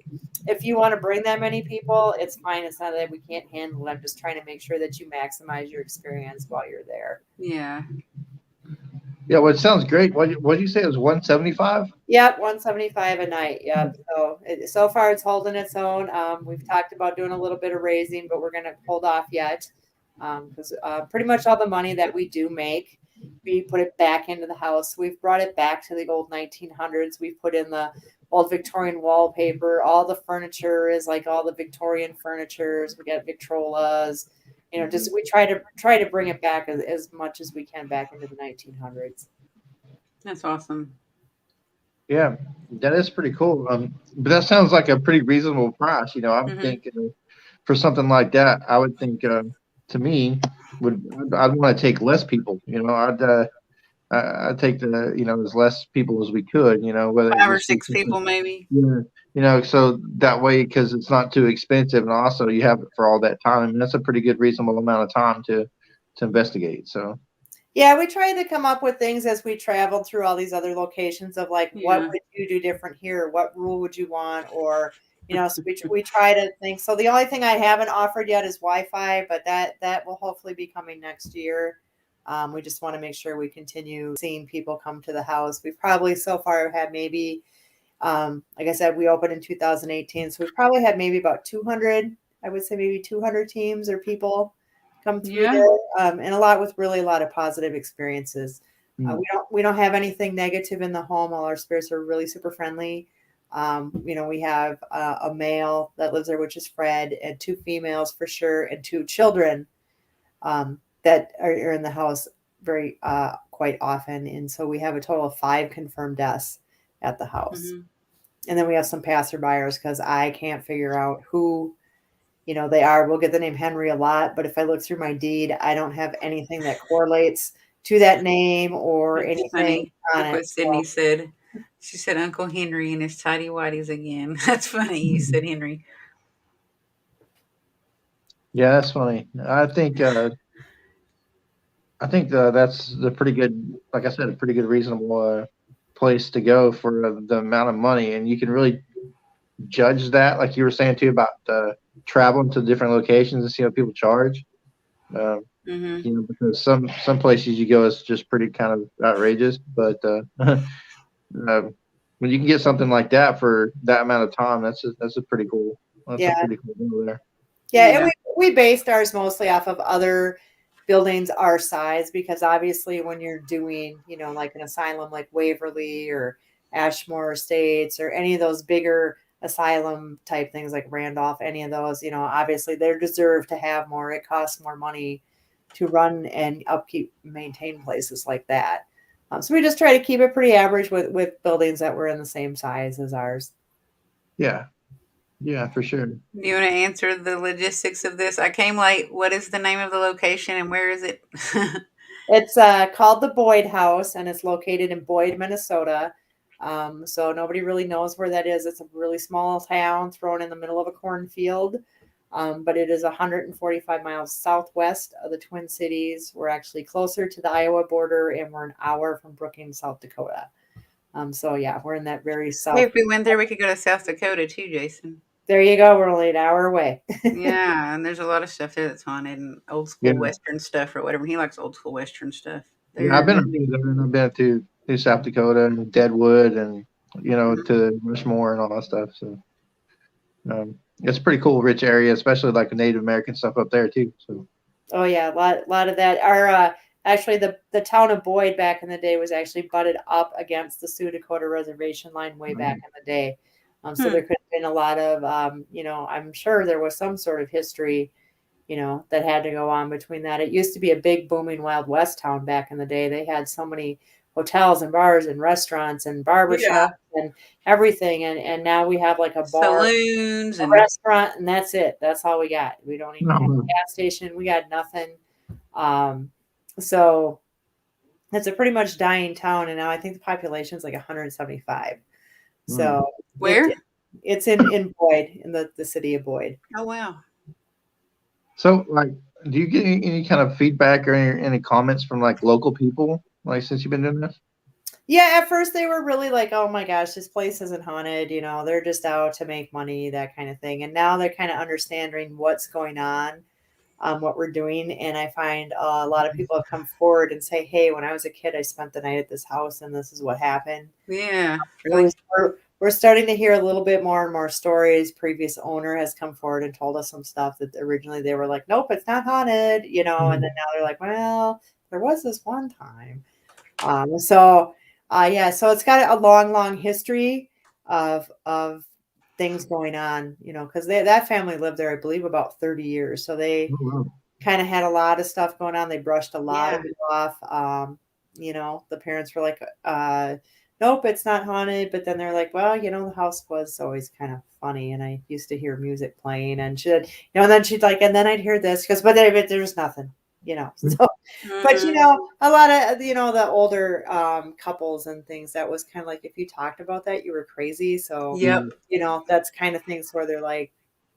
if you want to bring that many people, it's fine. It's not that we can't handle it. I'm just trying to make sure that you maximize your experience while you're there. Yeah. Yeah, well, it sounds great. What did you say it was 175? Yep, 175 a night. Yep. So far it's holding its own. We've talked about doing a little bit of raising, but we're going to hold off yet because pretty much all the money that we do make, we put it back into the house. We've brought it back to the old 1900s. We've put in the old Victorian wallpaper. All the furniture is like all the Victorian furnitures. We got Victrolas. Just we try to bring it back as much as we can back into the 1900s. That's awesome. Yeah, that is pretty cool. But that sounds like a pretty reasonable price. I'm Hmm. thinking for something like that, I would think to me would I'd want to take less people. I'd take as less people as we could. Whether it Five or just be six something. people, maybe. Yeah, so that way because it's not too expensive, and also you have it for all that time. And that's a pretty good reasonable amount of time to investigate. So Yeah, we try to come up with things as we travel through all these other locations of like, what Yeah. would you do different here? What rule would you want? Or, so we try to think. So the only thing I haven't offered yet is Wi-Fi, but that will hopefully be coming next year. We just want to make sure we continue seeing people come to the house. We probably so far had maybe, like I said, we opened in 2018, so we've probably had maybe about 200. I would say maybe 200 teams or people come through Yeah. there, and a lot of positive experiences. hmm. We don't have anything negative in the home. All our spirits are really super friendly. We have a male that lives there, which is Fred, and 2 females for sure, and 2 children that are in the house very quite often. And so we have a total of 5 confirmed deaths at the house. Hmm. And then we have some passerbyers because I can't figure out who we'll get the name Henry a lot, but if I look through my deed, I don't have anything that correlates to that name or That's anything funny. on Look it. what Sydney said. She said Uncle Henry and his tidy whities again. That's funny. You said Henry. Yeah, that's funny. I think that's the pretty good, like I said, a pretty good reasonable place to go for the amount of money, and you can really judge that, like you were saying too about traveling to different locations and see what people charge. Um, Mm-hmm. because some places you go is just pretty kind of outrageous, but when you can get something like that for that amount of time, that's a pretty cool. That's a Yeah. pretty cool deal there. Yeah, and Yeah. we based ours mostly off of other buildings our size because obviously when you're doing, like an asylum like Waverly or Ashmore Estates or any of those bigger asylum type things like Randolph, any of those, obviously they deserve to have more. It costs more money to run and upkeep, maintain places like that. So we just try to keep it pretty average with buildings that were in the same size as ours. Yeah, yeah, for sure. Do you want to answer the logistics of this? I came late. What is the name of the location and where is it? It's called the Boyd House, and it's located in Boyd, Minnesota. So nobody really knows where that is. It's a really small town thrown in the middle of a cornfield, but it is 145 miles southwest of the Twin Cities. We're actually closer to the Iowa border, and we're an hour from Brookings, South Dakota. So yeah, we're in that very Hey, south. if we went there, we could go to South Dakota too, Jason. There you go. We're only an hour away. Yeah, and there's a lot of stuff there that's haunted and old Yeah, school Western stuff or whatever. He likes old school Western stuff. yeah. I've There, been up there, and I've been to South Dakota and Deadwood, and mhm. to Rushmore and all that stuff. So it's a pretty cool, rich area, especially like the Native American stuff up there too. So Oh yeah, a lot of that. Our actually the town of Boyd back in the day was actually butted up against the Sioux Dakota reservation line way back in the day. So there Hmm. could have been a lot of I'm sure there was some sort of history, that had to go on between that. It used to be a big booming Wild West town back in the day. They had so many hotels and bars and restaurants and Yeah, barbershops and everything and now we have like a bar, saloons a and restaurant, and that's it. That's all we got. We don't even have a gas station. We got nothing. Um, so it's a pretty much dying town, and now I think the population is like 175. mm. So where? it's in Boyd, in the city of Boyd. Oh wow. So like, do you get any kind of feedback or any comments from like local people, like since you've been doing this? Yeah, at first they were really like, "Oh my gosh, this place isn't haunted." They're just out to make money, that kind of thing. And now they're kind of understanding what's going on, what we're doing. And I find a lot of people have come forward and say, "Hey, when I was a kid, I spent the night at this house, and this is what happened." Yeah, So really. we're starting to hear a little bit more and more stories. Previous owner has come forward and told us some stuff that originally they were like, "Nope, it's not haunted," and then now they're like, "Well, there was this one time." So yeah, so it's got a long, long history of things going on, because that family lived there, I believe, about 30 years. So they Oh, wow. kind of had a lot of stuff going on. They brushed a lot Yeah. of it off. The parents were like, nope, it's not haunted. But then they're like, well, the house was always kind of funny. And I used to hear music playing and and then she'd like, and then I'd hear this because, but there's nothing, So, but, Hmm. a lot of, the older couples and things that was kind of like, if you talked about that, you were crazy. So, Yep. that's kind of things where they're like,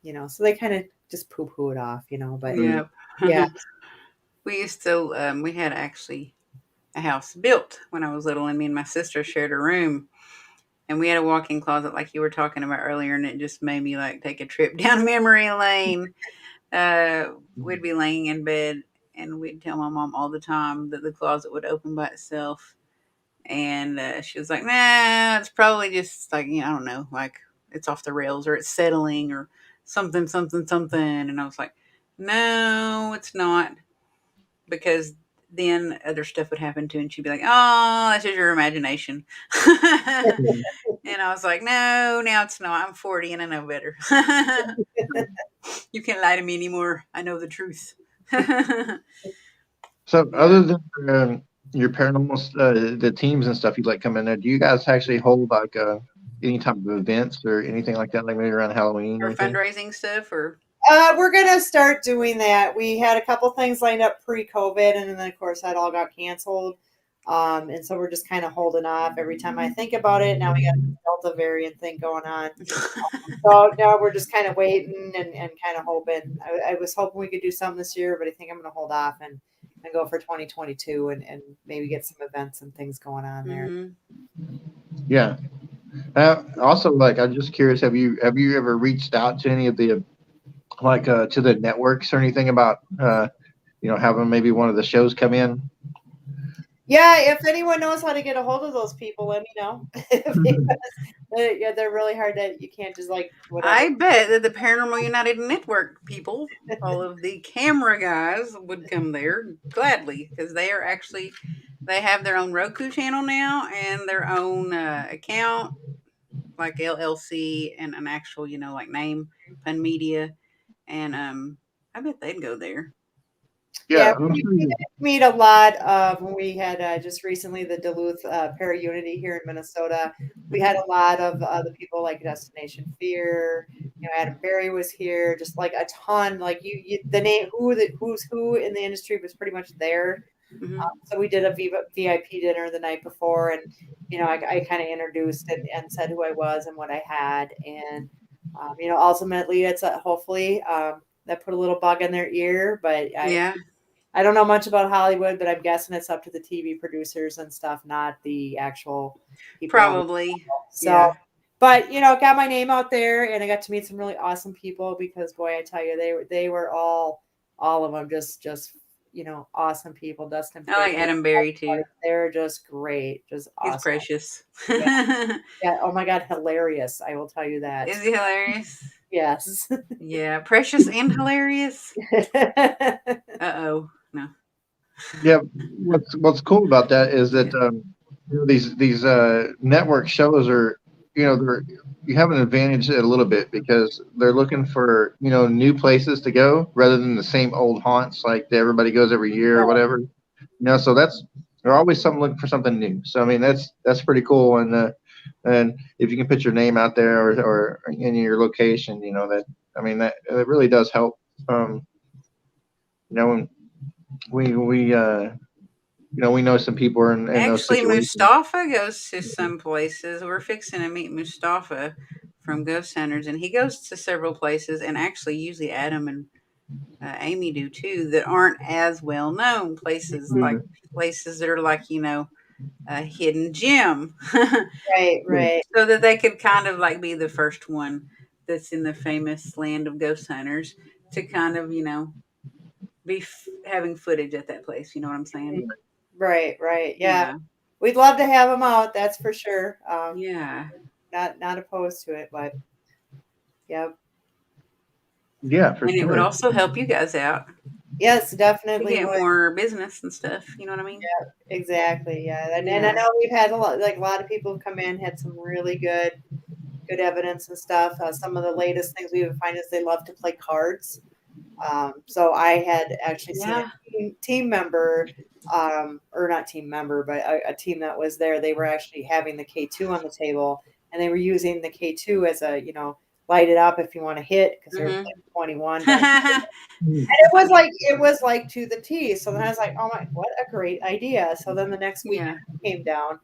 so they kind of just poo poo it off, but Right. Yep. yeah. We used to. We had actually a house built when I was little, and me and my sister shared a room. And we had a walk-in closet like you were talking about earlier, and it just made me like take a trip down memory lane. We'd be laying in bed, and we'd tell my mom all the time that the closet would open by itself, and she was like, "Nah, it's probably just like I don't know, like it's off the rails or it's settling or something, something, something." And I was like, "No, it's not," because then other stuff would happen too, and she'd be like, "Oh, that's just your imagination." And I was like, "No, now it's not. I'm 40 and I know better. You can't lie to me anymore. I know the truth." So Yeah. other than your paranormal, the teams and stuff you like come in there, do you guys actually hold like any type of events or anything like that, like maybe around Halloween or Or anything? fundraising stuff or We're gonna start doing that. We had a couple things lined up pre-COVID, and then of course that all got canceled. And so we're just kind of holding off. Every time I think about it, now we got this Delta variant thing going on. So now we're just kind of waiting and kind of hoping. I was hoping we could do something this year, but I think I'm gonna hold off and go for 2022 and maybe get some events and things going on there. Hmm. Yeah. Also, like, I'm just curious. Have you ever reached out to any of the like to the networks or anything about having maybe one of the shows come in? Yeah, if anyone knows how to get a hold of those people, let me know. Because yeah, they're really hard to. You can't just like whatever. I bet that the Paranormal United Network people, all of the camera guys, would come there gladly because they are actually they have their own Roku channel now and their own account, like LLC, and an actual like name, Pun Media, and I bet they'd go there. Yeah, Yeah, I'm we sure you. meet a lot of when we had just recently the Duluth Para Unity here in Minnesota. We had a lot of the people like Destination Fear. Adam Berry was here. Just like a ton. Like the name who's who in the industry was pretty much there. Hmm. So we did a VIP dinner the night before, and I kind of introduced and said who I was and what I had, and ultimately it's hopefully that put a little bug in their ear, but Yeah, I don't know much about Hollywood, but I'm guessing it's up to the TV producers and stuff, not the actual people on. probably. So, Yeah. but got my name out there, and I got to meet some really awesome people because, boy, I tell you, they were all of them just awesome people. Dustin I Bailey, like Adam Berry too. they're just great, just He's awesome. precious. Yeah, Is yeah. Oh my God, hilarious! I will tell you that. he hilarious? Yes. Yeah, precious and hilarious. Uh-oh. No. Yeah, what's cool about that is that these network shows are they're you have an advantage a little bit because they're looking for new places to go rather than the same old haunts like that everybody goes every year or whatever. So that's they're always something looking for something new. So I mean that's pretty cool and if you can put your name out there or in your location, that I mean that it really does help. Um, and we know some people are in those Actually, situations. Mustafa goes to some places. We're fixing to meet Mustafa from Ghost Hunters, and he goes to several places, and actually, usually Adam and Amy do too, that aren't as well known places, like Mhm. places that are like, a hidden gem. Right, right. So that they could kind of like be the first one that's in the famous land of ghost hunters to kind of, be having footage at that place. You know what I'm saying? Right, right. Yeah. Yeah. We'd love to have them out, that's for sure. Yeah. Not opposed to it, but yeah. Yeah, for And it would sure. also help you guys out Yes, to definitely get would. more business and stuff. You know what I mean? Exactly. Yeah. And I Yeah. know we've had a lot of people have come in, had some really good evidence and stuff. Some of the latest things we would find is they love to play cards. So I had actually seen Yeah. a team member, or not team member, but a team that was there. They were actually having the K2 on the table, and they were using the K2 as a light it up if you want to hit because they're Hmm. like 21. Don't and it was like to the T. So then I was like, oh my, what a great idea. So then the next week Yeah. came down,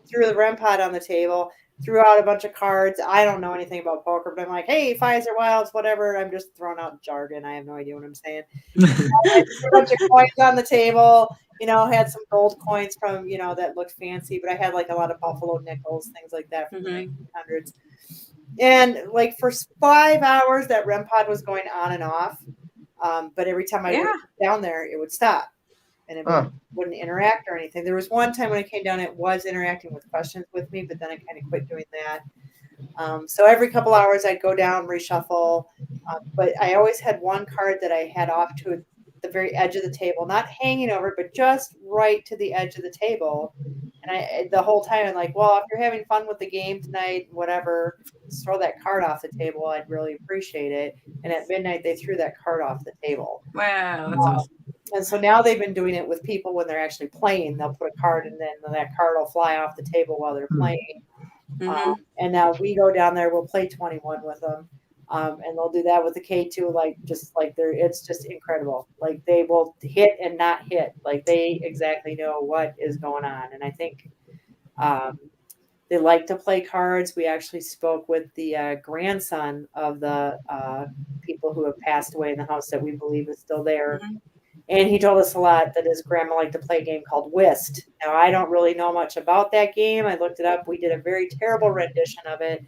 threw the REM pod on the table, threw out a bunch of cards. I don't know anything about poker, but I'm like, hey, Pfizer Wilds, whatever. I'm just throwing out jargon. I have no idea what I'm saying. I threw a bunch of coins on the table. Had some gold coins from that looked fancy, but I had like a lot of Buffalo nickels, things like that from the Hmm. 1900s. And like for 5 hours, that REM pod was going on and off. But every time I Yeah. went down there, it would stop and it Huh. wouldn't interact or anything. There was one time when I came down, it was interacting with questions with me, but then I kind of quit doing that. So every couple hours, I'd go down, reshuffle. But I always had one card that I had off to the very edge of the table, not hanging over, but just right to the edge of the table. And the whole time, I'm like, well, if you're having fun with the game tonight, whatever, just throw that card off the table. I'd really appreciate it. And at midnight, they threw that card off the table. Wow, that's awesome. And so now they've been doing it with people when they're actually playing. They'll put a card and then that card will fly off the table while they're Hmm. playing. Hmm. And now we go down there, we'll play 21 with them. And they'll do that with the K2, like just like they're, it's just incredible. Like they will hit and not hit. Like they exactly know what is going on. And I think um, they like to play cards. We actually spoke with the grandson of the people who have passed away in the house that we believe is still there. Mhm. And he told us a lot that his grandma liked to play a game called Whist. Now, I don't really know much about that game. I looked it up. We did a very terrible rendition of it.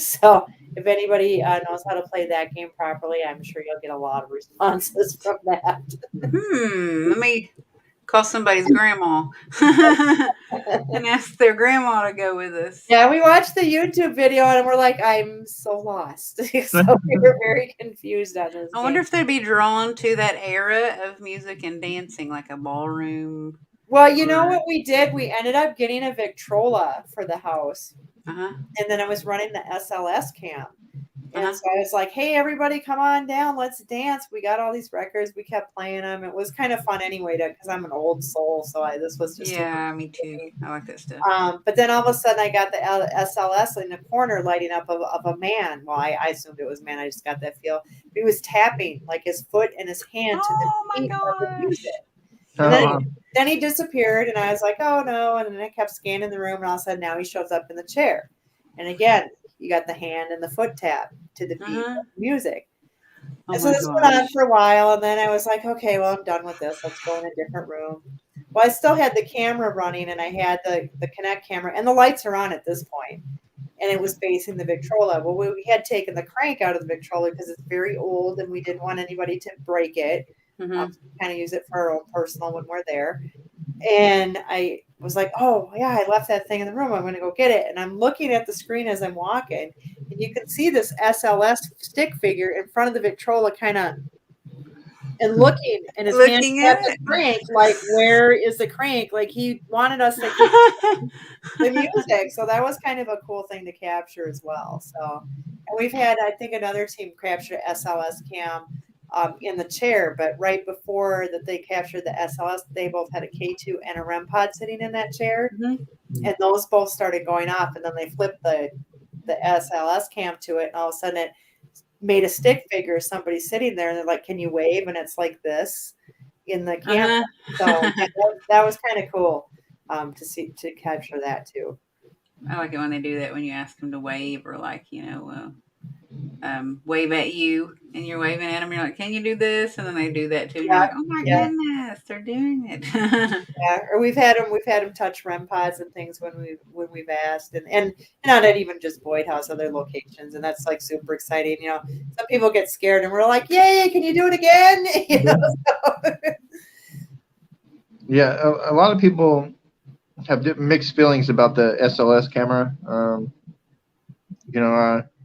So, if anybody knows how to play that game properly, I'm sure you'll get a lot of responses from that. Let me call somebody's grandma and ask their grandma to go with us. Yeah, we watched the YouTube video and we're like, I'm so lost. So we were very confused on this I wonder game. if they'd be drawn to that era of music and dancing, like a ballroom. Well, you know Or, what we did? We ended up getting a Victrola for the house. uh-huh, And then I was running the SLS cam. And uh-huh. so I was like, hey, everybody, come on down. Let's dance. We got all these records. We kept playing them. It was kind of fun anyway, because I'm an old soul. So this was just super Yeah, me fun for too. me. I like that stuff. But then all of a sudden, I got the SLS in the corner lighting up of a man. Well, I assumed it was a man. I just got that feel. He was tapping like his foot and his hand to the Oh my beat of the music. gosh. And Oh, then he disappeared, and I was like, oh no. And then I kept scanning the room, and all of a sudden, now he shows up in the chair. And again, you got the hand and the foot tap to the beat Uh-huh. of the music. Oh And so my this went on gosh. for a while, and then I was like, okay, well, I'm done with this. Let's go in a different room. Well, I still had the camera running, and I had the Connect camera, and the lights are on at this point, and it was facing the Victrola. Well, we had taken the crank out of the Victrola because it's very old, and we didn't want anybody to break it. Mm-hmm. So we kind of use it for our own personal when we're there. And I was like, oh, yeah, I left that thing in the room. I'm going to go get it. And I'm looking at the screen as I'm walking, and you can see this SLS stick figure in front of the Victrola kind of and looking, and his hand Looking at at the it. crank, like, where is the crank? Like, he wanted us to keep the music. So that was kind of a cool thing to capture as well. So, and we've had, I think, another team capture SLS cam in the chair, but right before that they captured the SLS, they both had a K2 and a REM pod sitting in that chair, Mhm. and those both started going off, and then they flipped the SLS cam to it, and all of a sudden it made a stick figure of somebody sitting there, and they're like, "Can you wave?" And it's like this in the camera. So yeah, Uh-huh. that was kind of cool to capture that too. I like it when they do that when you ask them to wave or like, wave at you and you're waving at them. You're like, can you do this? And then they do that too. And you're Yeah, like, oh my yeah, goodness, they're doing it. yeah. Or we've had them touch REM pods and things when we've asked, and not at even just Boyd House, other locations, and that's like super exciting. Some people get scared, and we're like, "Yay! Can you do it again?" So, yeah. A lot of people have mixed feelings about the SLS camera.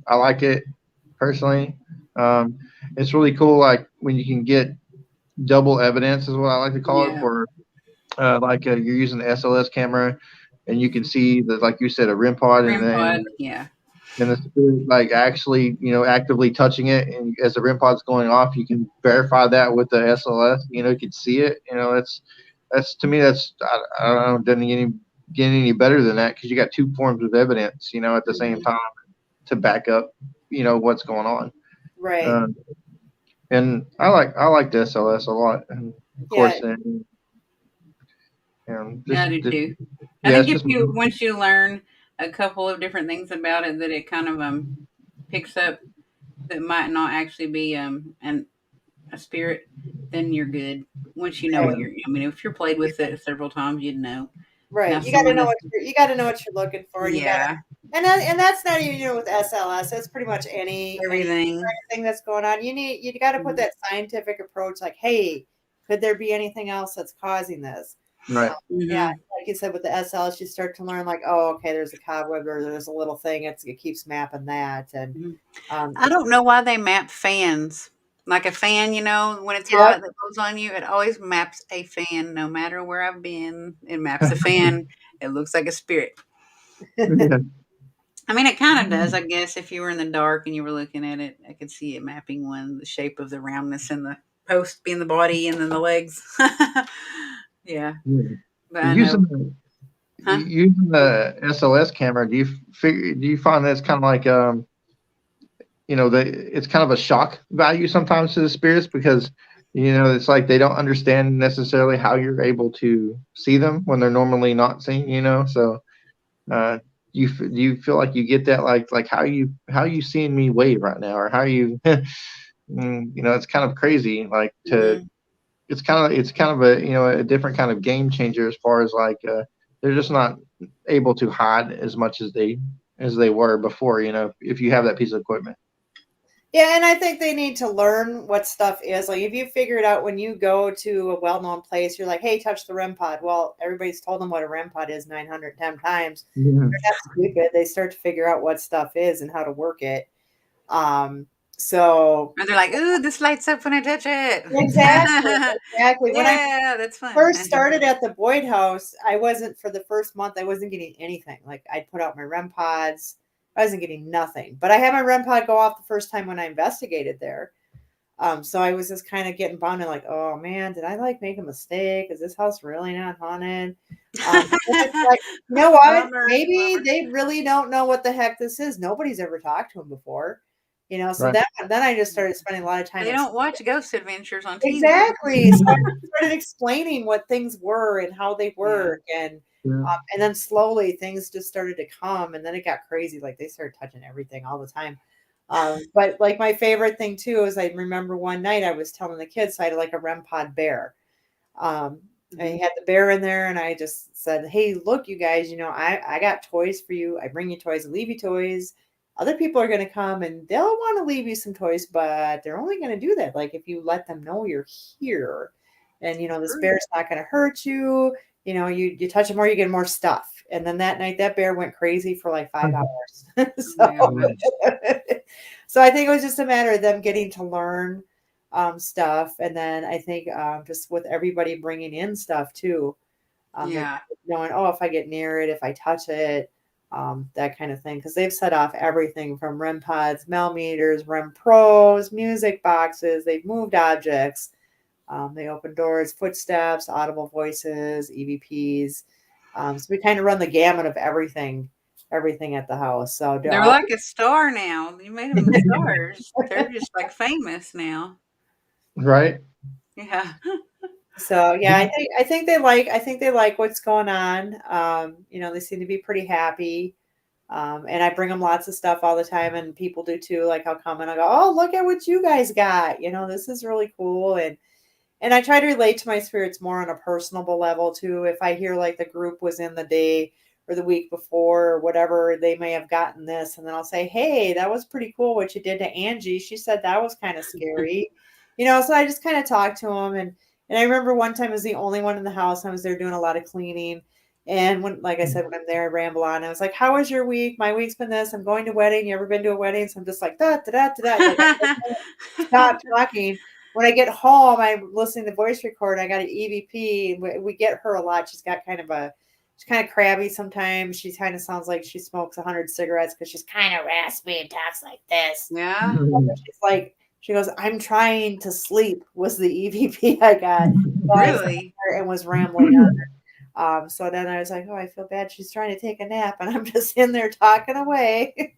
I like it personally. Um, it's really cool, like when you can get double evidence, is what I like to call it, Yeah. for you're using the SLS camera, and you can see that, like you said, a REM pod, REM and pod. Yeah. and the spirit, like, actually, actively touching it, and as the REM pod's going off, you can verify that with the SLS. You can see it. That's to me, I don't know, doesn't get any better than that, because you got two forms of evidence, at the same Hmm. time, to back up, what's going on. right. Um, and I like the SLS a lot, and of Yeah. course, Yeah, I do just too. I yeah, think it's if just you once you learn a couple of different things about it, that it kind of picks up that might not actually be a spirit, then you're good. Once you know what Right. you're, I mean, if you're played with it several times, you'd know. Now, Right. You got to someone know that's, what you're looking for, and you got to, yeah, and that's not even with SLS. That's pretty much any everything. kind of thing that's going on. You got to put that scientific approach. Like, hey, could there be anything else that's causing this? right. Yeah, Hmm. like you said with the SLS, you start to learn like, oh, okay, there's a cobweb or there's a little thing. It keeps mapping that, and Hmm. I it's don't know why they map fans. Like a fan, when it's yep. hot that blows on you, it always maps a fan. No matter where I've been, it maps a fan. It looks like a spirit. Yeah. I mean, it kind of does, I guess. If you were in the dark and you were looking at it, I could see it mapping one, the shape of the roundness and the post being the body and then the legs. Yeah, Yeah. but I know, Using the huh? using the SLS camera, do you find that's kind of like it's kind of a shock value sometimes to the spirits because it's like they don't understand necessarily how you're able to see them when they're normally not seen. So uh, do you feel like you get that like how you seeing me wave right now or how you it's kind of crazy like to Mhm. it's kind of a a different kind of game changer as far as like they're just not able to hide as much as they were before, if you have that piece of equipment. Yeah, and I think they need to learn what stuff is. Like if you figure it out when you go to a well-known place, you're like, "Hey, touch the REM pod." Well, everybody's told them what a REM pod is 910 times. Yeah. They're not stupid. They start to figure out what stuff is and how to work it. Um, so And they're like, "Ooh, this lights up when I touch it." exactly, exactly. When I Yeah, that's fun. first started at the Boyd House, I wasn't for the first month. I wasn't getting anything. Like I'd put out my REM pods. I wasn't getting nothing. But I had my REM pod go off the first time when I investigated there. So I was just kind of getting bummed and like, oh man, did I like make a mistake? Is this house really not haunted? But it's like, you know what? Bummer, Maybe bummer. they really don't know what the heck this is. Nobody's ever talked to them before, So Right. then I just started spending a lot of time. They don't watch Ghost Adventures on TV. Exactly. So I started explaining what things were and how they Yeah. work, Yeah. and then slowly things just started to come, and then it got crazy. Like they started touching everything all the time. But like my favorite thing too is I remember one night I was telling the kids so I had like a REM pod bear. Um, and he Mhm. had the bear in there, and I just said, "Hey, look, you guys, I got toys for you. I bring you toys and leave you toys. Other people are going to come and they'll want to leave you some toys, but they're only going to do that like if you let them know you're here. And this True. bear's not going to hurt you. You touch it more, you get more stuff." And then that night, that bear went crazy for like 5 hours. Oh my So, gosh. so I think it was just a matter of them getting to learn stuff. And then I think just with everybody bringing in stuff too, they Yeah. knowing, oh, if I get near it, if I touch it, that kind of thing. Because they've set off everything from REM pods, millimeters, REM pros, music boxes. They've moved objects. They open doors, footsteps, audible voices, EVPs. So we kind of run the gamut of everything at the house. So They're like a star now. You made them stars. They're just like famous now. Right. Yeah. So yeah, I think they like what's going on. They seem to be pretty happy. And I bring them lots of stuff all the time, and people do too. Like I'll come and I go, "Oh, look at what you guys got! This is really cool." And I try to relate to my spirits more on a personable level too. If I hear like the group was in the day or the week before or whatever, they may have gotten this, and then I'll say, "Hey, that was pretty cool what you did to Angie. She said that was kind of scary." So I just kind of talk to them, and I remember one time I was the only one in the house. I was there doing a lot of cleaning. And when, like I said, when I'm there, I ramble on. I was like, "How was your week? My week's been this. I'm going to a wedding. You ever been to a wedding?" So I'm just like, da, da, da, da, da. Like, I stop talking. When I get home, I'm listening to voice record. I got an EVP. And we get her a lot. She's kind of crabby sometimes. She kind of sounds like she smokes 100 cigarettes because she's kind of raspy and talks like this. Yeah. She's like, she goes, "I'm trying to sleep," was the EVP I got. So I sat Really? there and was rambling on. So then I was like, "Oh, I feel bad. She's trying to take a nap, and I'm just in there talking away."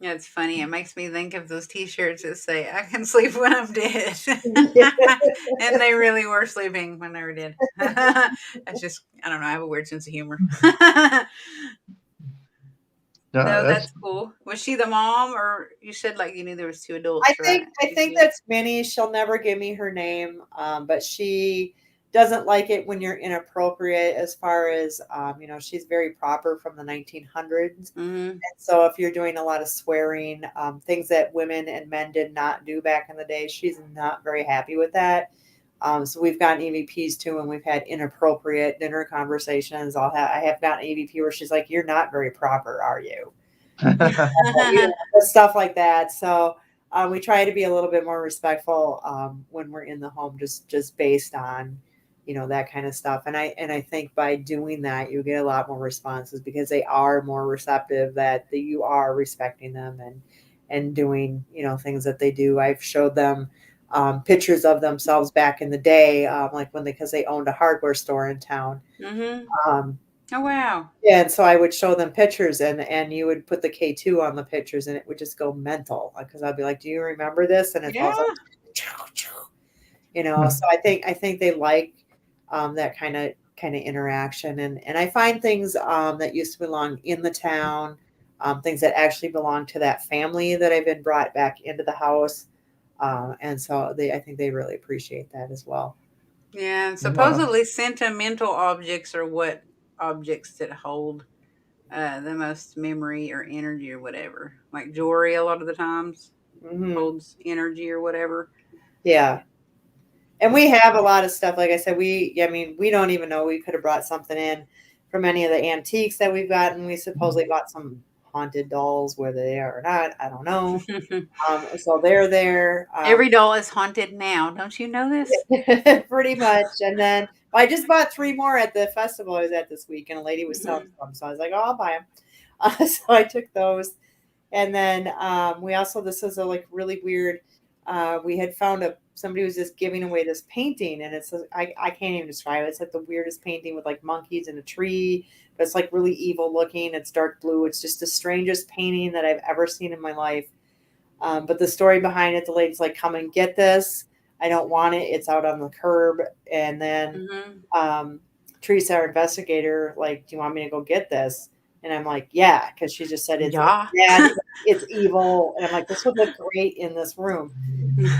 Yeah, it's funny. It makes me think of those T-shirts that say "I can sleep when I'm dead," and they really were sleeping when they were dead. That's just I don't know. I have a weird sense of humor. No, No, that's that's cool. Was she the mom, or you said like you knew there was two I adults, right? think I Two think kids. that's Minnie. She'll never give me her name, but she doesn't like it when you're inappropriate. As far as she's very proper from the 1900s, Mm-hmm. and so if you're doing a lot of swearing, things that women and men did not do back in the day, she's not very happy with that. So we've gotten EVPs too, and we've had inappropriate dinner conversations. I have gotten EVP where she's like, "You're not very proper, are you?" Stuff like that. So we try to be a little bit more respectful when we're in the home, just based on that kind of stuff. And I think by doing that, you get a lot more responses because they are more receptive that you are respecting them and doing things that they do. I've showed them pictures of themselves back in the day, like when because they owned a hardware store in town. Mm-hmm. Um, Oh wow. Yeah, and so I would show them pictures, and you would put the K2 on the pictures, and it would just go mental because I'd be like, "Do you remember this?" And it's all Yeah. like, So I think they like that kind of interaction, and I find things that used to belong in the town, things that actually belong to that family that have been brought back into the house, and so I think they really appreciate that as well. Yeah. And Wow. supposedly sentimental objects are what objects that hold the most memory or energy or whatever. Like jewelry, a lot of the times Hmm. holds energy or whatever. Yeah. And we That's have a cool. lot of stuff. Like I said, I mean, we don't even know we could have brought something in from any of the antiques that we've gotten. We supposedly bought some haunted dolls, whether they are or not, I don't know. So they're there, Every doll is haunted now. Don't you know this? pretty much. And then I just bought three more at the festival I was at this week, and a lady was selling some. So I was like, oh, I'll buy them. So I took those. And then we also, this is a like really weird. We had found somebody was just giving away this painting, and I can't even describe it. It's like the weirdest painting with like monkeys in a tree, but it's like really evil looking. It's dark blue. It's just the strangest painting that I've ever seen in my life. But the story behind it, the lady's like, "Come and get this. I don't want it. It's out on the curb." And then Hmm. um, Teresa, our investigator, like, "Do you want me to go get this?" And I'm like, "Yeah," because she just said it's Yeah. bad, it's evil, and I'm like, "This would look great in this room."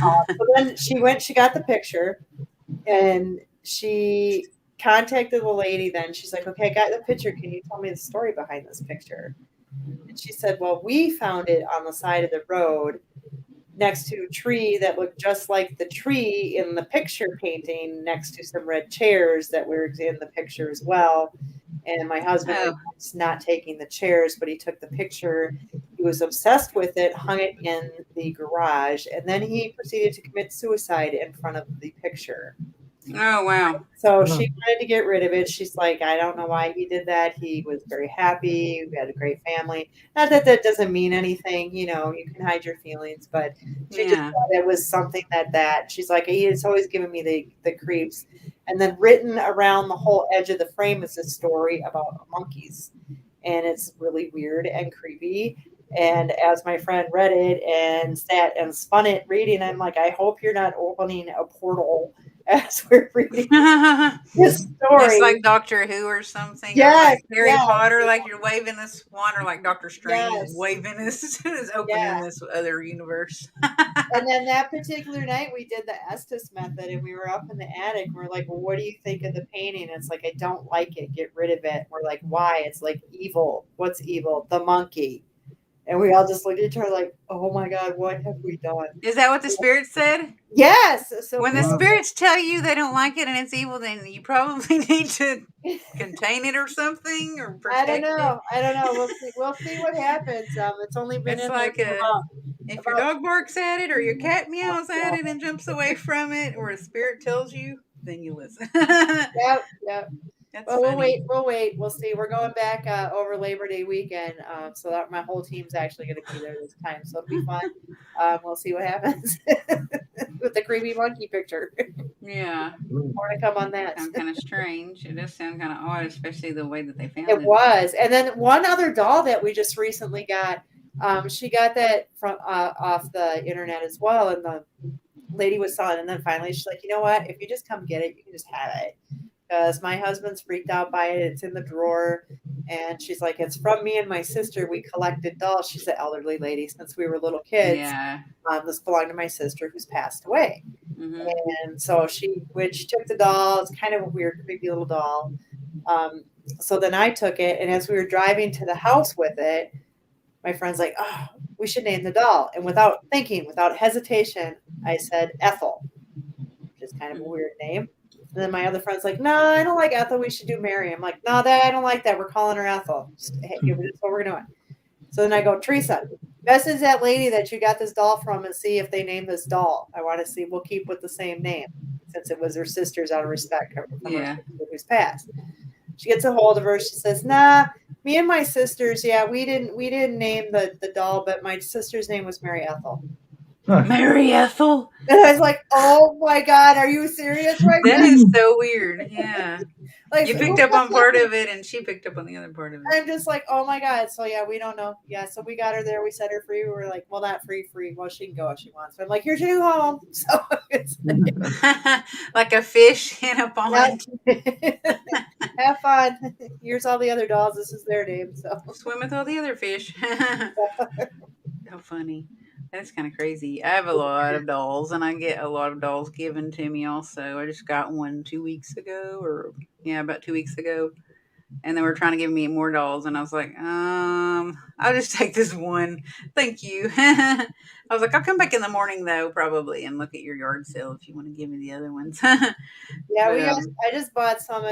So then she went, she got the picture, and she contacted the lady. Then she's like, "Okay, I got the picture. Can you tell me the story behind this picture?" And she said, "Well, we found it on the side of the road next to a tree that looked just like the tree in the picture painting, next to some red chairs that were in the picture as well. And my husband Oh. was not taking the chairs, but he took the picture. He was obsessed with it, hung it in the garage, and then he proceeded to commit suicide in front of the picture. Oh wow. So Huh. she wanted to get rid of it. She's like, I don't know why he did that. He was very happy. We had a great family. Not that that doesn't mean anything, you can hide your feelings, but she just Yeah. thought it was something that she's like, it's always given me the creeps. And then written around the whole edge of the frame is a story about monkeys. And it's really weird and creepy. And as my friend read it and sat and spun it reading, I'm like, I hope you're not opening a portal as we're reading his It's story. like Doctor Who or something, or Yes, like Harry yes, Potter, like you're waving this wand, or like Doctor Strange is yes, waving this, is opening yeah. this other universe. And then that particular night, we did the Estes method, and we were up in the attic. And we're like, "Well, what do you think of the painting?" And it's like, "I don't like it. Get rid of it." We're like, "Why?" It's like evil. What's evil? The monkey. And we all just looked at each other like, "Oh my God, what have we done?" Is that what the spirit said? Yes. So When we the Wow. spirits tell you they don't like it and it's evil, then you probably need to were. contain it or something or I don't protect it. know. I don't know. We'll see. We'll see what happens. It's only been It's in there like for if your about dog barks at it or your cat meows at yeah. it and jumps away from it, or a spirit tells you, then you listen. That's Yep. Yep. Well, we'll funny. wait. We'll wait. We'll see. We're going back over Labor Day weekend, so that my whole team's actually going to be there this time. So it'll be fun. We'll see what happens with the creepy monkey picture. Yeah. More to come on It that. sounds kind of strange. It does sound kind of odd, especially the way that they found It it. was, and then one other doll that we just recently got. She got that from off the internet as well, and the lady was selling. And then finally, she's like, "You know what? If you just come get it, you can just have it." Because my husband's freaked out by it. It's in the drawer. And she's like, it's from me and my sister. We collected dolls. She's an elderly lady since we were little kids. Yeah. This belonged to my sister who's passed away. Hmm. And so when she took the doll, it's kind of a weird, creepy little doll. Um, so then I took it. And as we were driving to the house with it, my friend's like, oh, we should name the doll. And without thinking, without hesitation, I said Ethel, which is kind of a Hmm. weird name. And then my other friend's like, no, I don't like Ethel. We should do Mary. I'm like, no, that I don't like that. We're calling her Ethel. Hey, that's what we're doing. So then I go, Teresa, message that lady that you got this doll from and see if they name this doll. I want to see. We'll keep with the same name since it was her sister's out of respect from her Yeah. sister who's passed. She gets a hold of her. She says, nah, me and my sisters, yeah, we didn't name the doll, but my sister's name was Mary Ethel. Mary Ethel. And I was like, oh my God, are you serious right That now? is so weird. Yeah. Like, You who picked up puts on that part in? of it and she picked up on the other part of it. I'm just like, oh my God. So yeah, we don't know. Yeah, so we got her there. We set her free. We were like, well, not free. Well, she can go if she wants. But I'm like, here's your new home. So it's like, Like a fish in a pond. yeah. Have fun. Here's all the other dolls. This is their name. So Swim with all the other fish. How funny. That's kind of crazy. I have a lot of dolls, and I get a lot of dolls given to me also. I just got one 2 weeks ago, or yeah, about 2 weeks ago. And they were trying to give me more dolls, and I was like, I'll just take this one. Thank you. I was like, I'll come back in the morning though, probably, and look at your yard sale if you want to give me the other ones. yeah, But I just bought some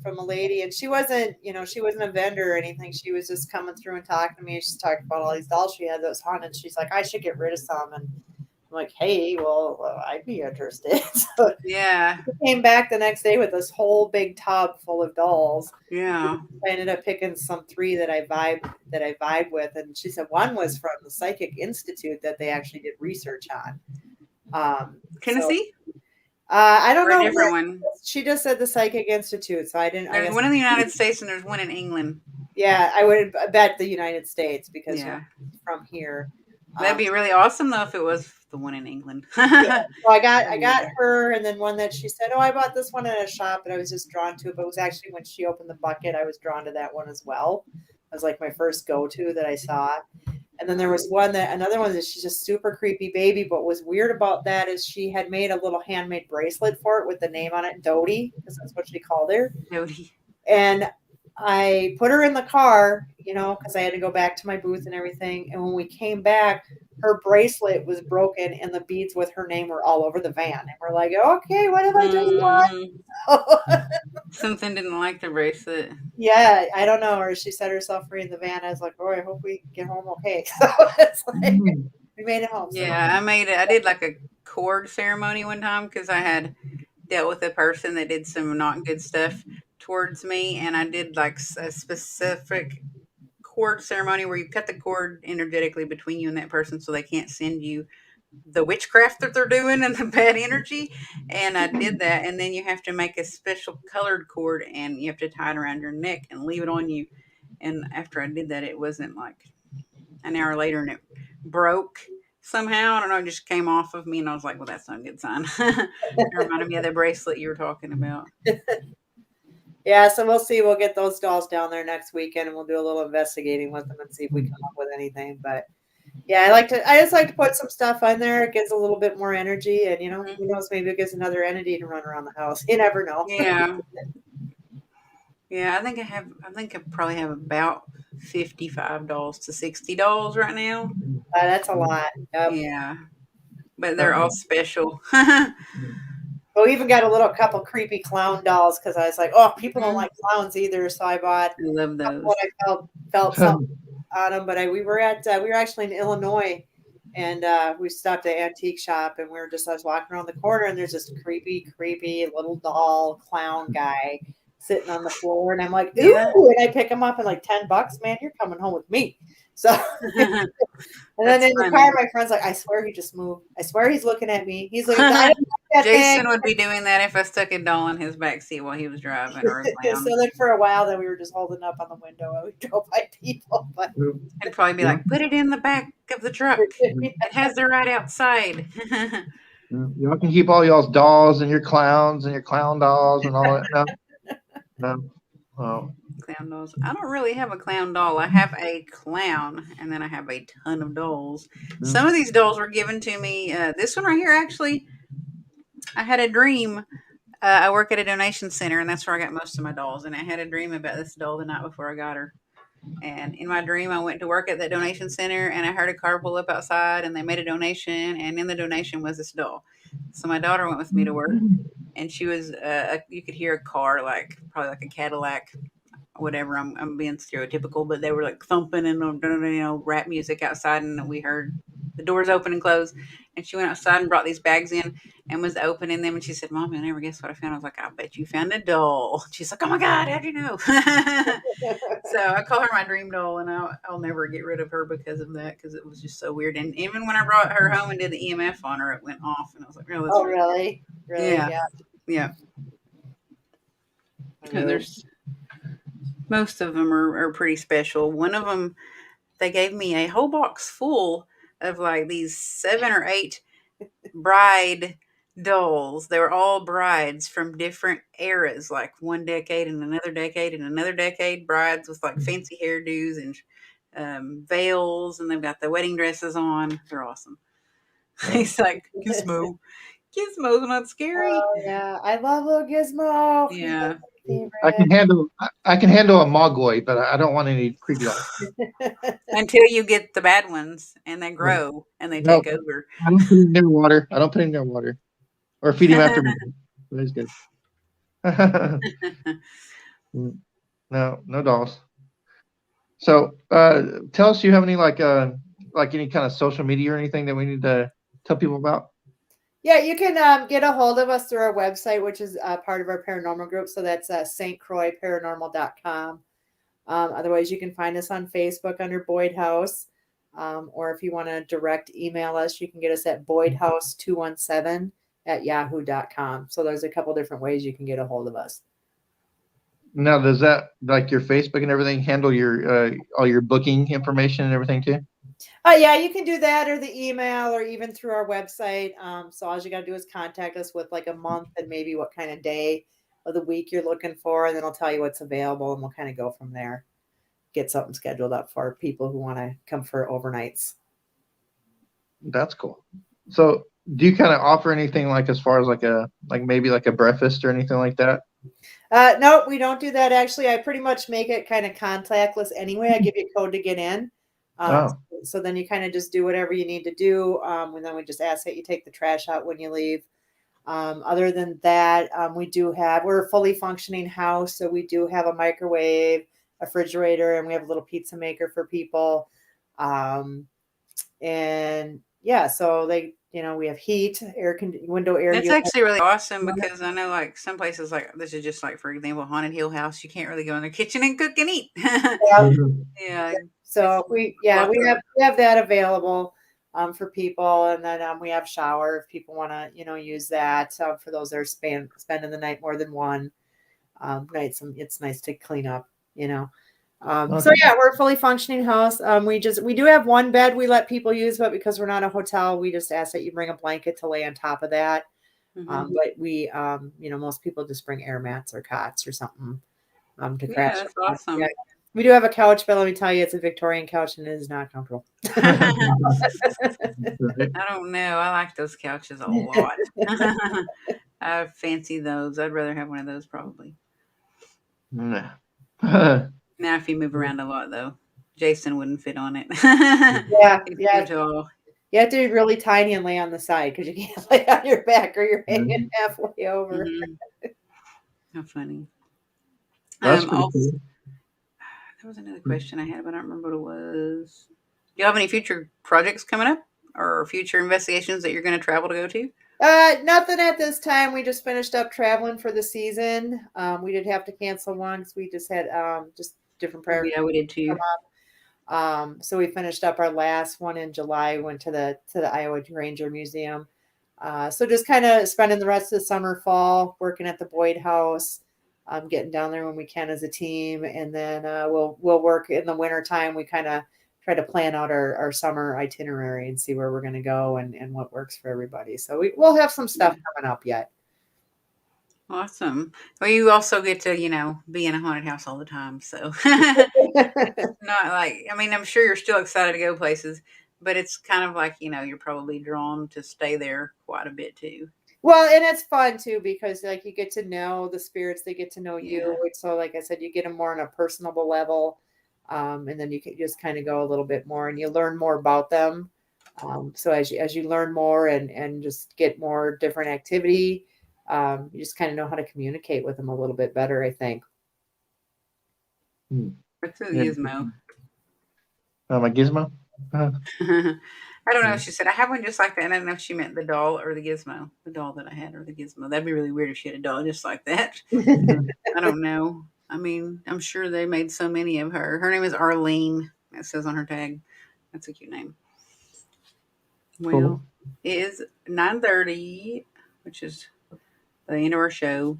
from a lady, and she wasn't, she wasn't a vendor or anything. She was just coming through and talking to me. She's talking about all these dolls she had that was haunted. She's like, I should get rid of some, and I'm like, hey, well, I'd be interested. So yeah, she came back the next day with this whole big tub full of dolls. yeah. I ended up picking some three that I vibe with, and she said one was from the Psychic Institute that they actually did research on. So Tennessee I don't or a know where different one? she just said the Psychic Institute, so I didn't. I There's guess one in the United States and there's one in England. yeah, I would bet the United States because Yeah, from here. that'd be really awesome though if it was the one in England. Yeah. So I Yeah. got her, and then one that she said, "Oh, I bought this one at a shop," and I was just drawn to it. But it was actually when she opened the bucket, I was drawn to that one as well. It was like my first go to that I saw. And then there was another one that she's just super creepy baby. But what was weird about that is she had made a little handmade bracelet for it with the name on it, Dodie, because that's what she called her. Jody. And I put her in the car, because I had to go back to my booth and everything. And when we came back, her bracelet was broken and the beads with her name were all over the van. And we're like, okay, what have I Mm, done? something didn't like the bracelet. Yeah, I don't know. Or she set herself free in the van. I was like, oh, I hope we get home okay. So it's like, we made it home. So Yeah, I made it. I did like a cord ceremony one time because I had dealt with a person that did some not good stuff towards me, and I did like a specific cord ceremony where you cut the cord energetically between you and that person so they can't send you the witchcraft that they're doing and the bad energy. And I did that, and then you have to make a special colored cord and you have to tie it around your neck and leave it on you. And after I did that, it wasn't like an hour later and it broke somehow. I don't know, it just came off of me, and I was like, well, that's not a good sign. It reminded me of the bracelet you were talking about. yeah, so we'll see. We'll get those dolls down there next weekend and we'll do a little investigating with them and see if we come up with anything. But yeah, I just like to put some stuff on there. It gives a little bit more energy, and Mhm. who knows, maybe it gives another entity to run around the house. You never know. Yeah. Yeah, I think I probably have about 55 dolls to 60 dolls right now. That's a lot. Yep. Yeah, but they're all special. But we even got a little couple creepy clown dolls because I was like, oh, people don't Mhm. like clowns either. So I bought I love a couple those. I felt something on them. But we were actually in Illinois, and we stopped at an antique shop, and I was walking around the corner, and there's this creepy little doll clown guy sitting on the floor, and I'm like, Yeah. ooh, and I pick him up and like $10, man, you're coming home with me. So and then That's in the funny. car, my friend's like, I swear he just moved. I swear he's looking at me. He's looking, I don't like that thing. Jason would be doing that if I stuck a doll in his back seat while he was driving, or a So clown. then for a while, then we were just holding up on the window and we drove by people. But He'd probably be like, "Put it in the back of the truck. It has the right outside." Y'all can keep all y'all's dolls and your clowns and your clown dolls and all that. No, no. Oh, Clown dolls. I don't really have a clown doll. I have a clown, and then I have a ton of dolls. mm, Some of these dolls were given to me. This one right here, actually, I had a dream. I work at a donation center, and that's where I got most of my dolls. And I had a dream about this doll the night before I got her. And in my dream, I went to work at that donation center, and I heard a car pull up outside, and they made a donation, and in the donation was this doll. So my daughter went with me to work, and she was. You could hear a car, like probably like a Cadillac, whatever. I'm being stereotypical, but they were like thumping and rap music outside, and we heard the doors open and close. And she went outside and brought these bags in and was opening them. And she said, "Mom, you'll never guess what I found." I was like, "I bet you found a doll." She's like, "Oh my God, how'd you know?" So I call her my dream doll, and I'll never get rid of her because of that, because it was just so weird. And even when I brought her home and did the EMF on her, it went off, and I was like, "Oh, that's Oh, really weird." really? Really? Yeah, Yeah. yeah. I know. There's most of them are pretty special. One of them, they gave me a whole box full of like these 7 or 8 bride dolls. They were all brides from different eras, like one decade and another decade and another decade. Brides with like fancy hairdos and veils, and they've got the wedding dresses on. They're awesome. Oh, He's like, Gizmo. Gizmo's not scary. Oh, yeah. I love little Gizmo. He's like Yeah. my I favorite. can handle I can handle a Mogwai, but I don't want any creepy dolls. Until you get the bad ones and they No, grow and they no, take over. I don't put him near water. I don't put him near water or feed him after midnight. That's good. No, no dolls. So, tell us, you have any like any kind of social media or anything that we need to tell people about? Yeah, you can get a hold of us through our website, which is part of our paranormal group. So that's stcroixparanormal.com. Otherwise, you can find us on Facebook under Boyd House. Or if you want to direct email us, you can get us at boydhouse217@yahoo.com. So there's a couple different ways you can get a hold of us. Now, does that like your Facebook and everything handle your all your booking information and everything too? Yeah, you can do that or the email or even through our website. So all you got to do is contact us with like a month and maybe what kind of day of the week you're looking for, and then I'll tell you what's available, and we'll kind of go from there. Get something scheduled up for people who want to come for overnights. That's cool. So, do you kind of offer anything like as far as like maybe like a breakfast or anything like that? No, we don't do that. Actually, I pretty much make it kind of contactless anyway. I give you a code to get in. Um, Oh, so then you kind of just do whatever you need to do. And then we just ask that you take the trash out when you leave. Other than that, we're a fully functioning house. So we do have a microwave, a refrigerator, and we have a little pizza maker for people. And yeah, so we have heat, window air That's unit. actually really awesome, because I know like some places, like this is just like, for example, Haunted Hill House, you can't really go in the kitchen and cook and eat. Yeah. mhm. Yeah, it's So a lot we better. have that available for people, and then we have shower if people want to use that for those that are spending the night more than one night. It's nice to clean up, you know. So Okay. yeah, we're a fully functioning house. We do have one bed we let people use, but because we're not a hotel, we just ask that you bring a blanket to lay on top of that. Hmm. But we most people just bring air mats or cots or something to Yeah, crash that's on. Yeah. awesome. We do have a couch, but let me tell you, it's a Victorian couch and it is not comfortable. Right. I don't know. I like those couches a lot. I fancy those. I'd rather have one of those probably. Nah. Now, if you move around a lot, though, Jason wouldn't fit on it. Yeah, He's too yeah. tall. You have to be really tiny and lay on the side because you can't lay on your back or you're hanging halfway over. Hmm. How funny. That's pretty Also, cool. there was another question I had, but I don't remember what it was. Do you have any future projects coming up, or future investigations that you're going to travel to go to? Nothing at this time. We just finished up traveling for the season. We did have to cancel one because we just had just different Oh, priorities yeah, we did come too. up. So we finished up our last one in July. Went to the Iowa Ranger Museum. So just kind of spending the rest of the summer, fall, working at the Boyd House, getting down there when we can as a team, and then we'll work in the winter time. We kind of try to plan out our summer itinerary and see where we're going to go and what works for everybody. So we'll have some stuff coming up yet. Awesome. Well, you also get to, be in a haunted house all the time. So it's not like, I mean, I'm sure you're still excited to go places, but it's kind of like, you're probably drawn to stay there quite a bit too. Well, and it's fun too because like you get to know the spirits, they get to know you. Yeah. So, like I said, you get them more on a personable level, and then you can just kind of go a little bit more, and you learn more about them. So as you learn more and just get more different activity, you just kind of know how to communicate with them a little bit better, I think. Hmm. What's a Yeah. gizmo? My gizmo. Uh, I don't know. She said, I have one just like that. And I don't know if she meant the doll or the gizmo. The doll that I had or the gizmo. That'd be really weird if she had a doll just like that. I don't know. I mean, I'm sure they made so many of her. Her name is Arlene. It says on her tag. That's a cute name. Cool. Well, it is 9:30, which is the end of our show.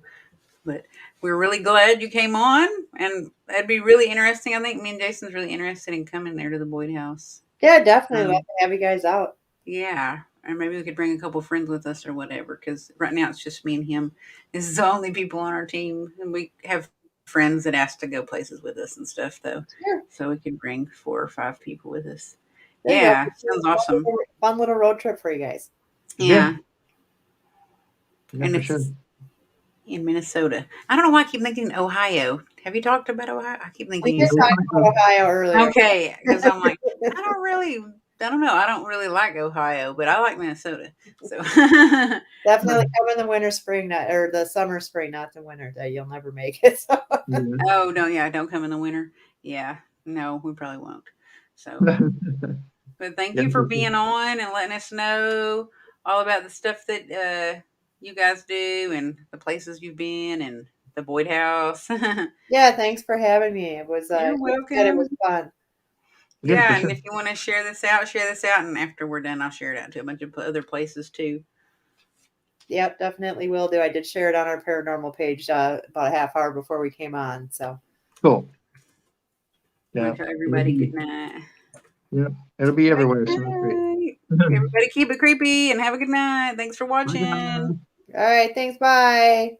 But we're really glad you came on, and that'd be really interesting. I think me and Jason's really interested in coming there to the Boyd House. Yeah, definitely love Um, to have you guys out. yeah, and maybe we could bring a couple friends with us or whatever. Because right now it's just me and him. This is the only people on our team, and we have friends that ask to go places with us and stuff, though. Sure. So we could bring 4 or 5 people with us. There you go. Yeah, sounds awesome. Fun little road trip for you guys. Yeah. Yeah, Yeah, and for sure. it's in Minnesota. I don't know why I keep thinking Ohio. Have you talked about Ohio? I keep We thinking did you talk said. about Ohio earlier. Okay, because I'm like, I don't know. I don't really like Ohio, but I like Minnesota. So, Definitely come in the winter, spring, not or the summer, spring, not the winter. That you'll never make it. So. Yeah. oh no, yeah, don't come in the winter. Yeah, no, we probably won't. So, but thank Yeah, you for for sure. being on and letting us know all about the stuff that you guys do and the places you've been and the Boyd House. Yeah, thanks for having me. It was You're like I said, it was welcome. fun. Yeah, for Yeah, and sure. if you want to share this out, and after we're done, I'll share it out to a bunch of other places too. Yep, definitely will do. I did share it on our paranormal page about a half hour before we came on. So Cool. Want Yeah. to tell It'll everybody be, good night. yeah. It'll be Good everywhere, so that's great. night. Everybody keep it creepy and have a good night. Thanks for Bye, watching. guys. all right, thanks. Bye.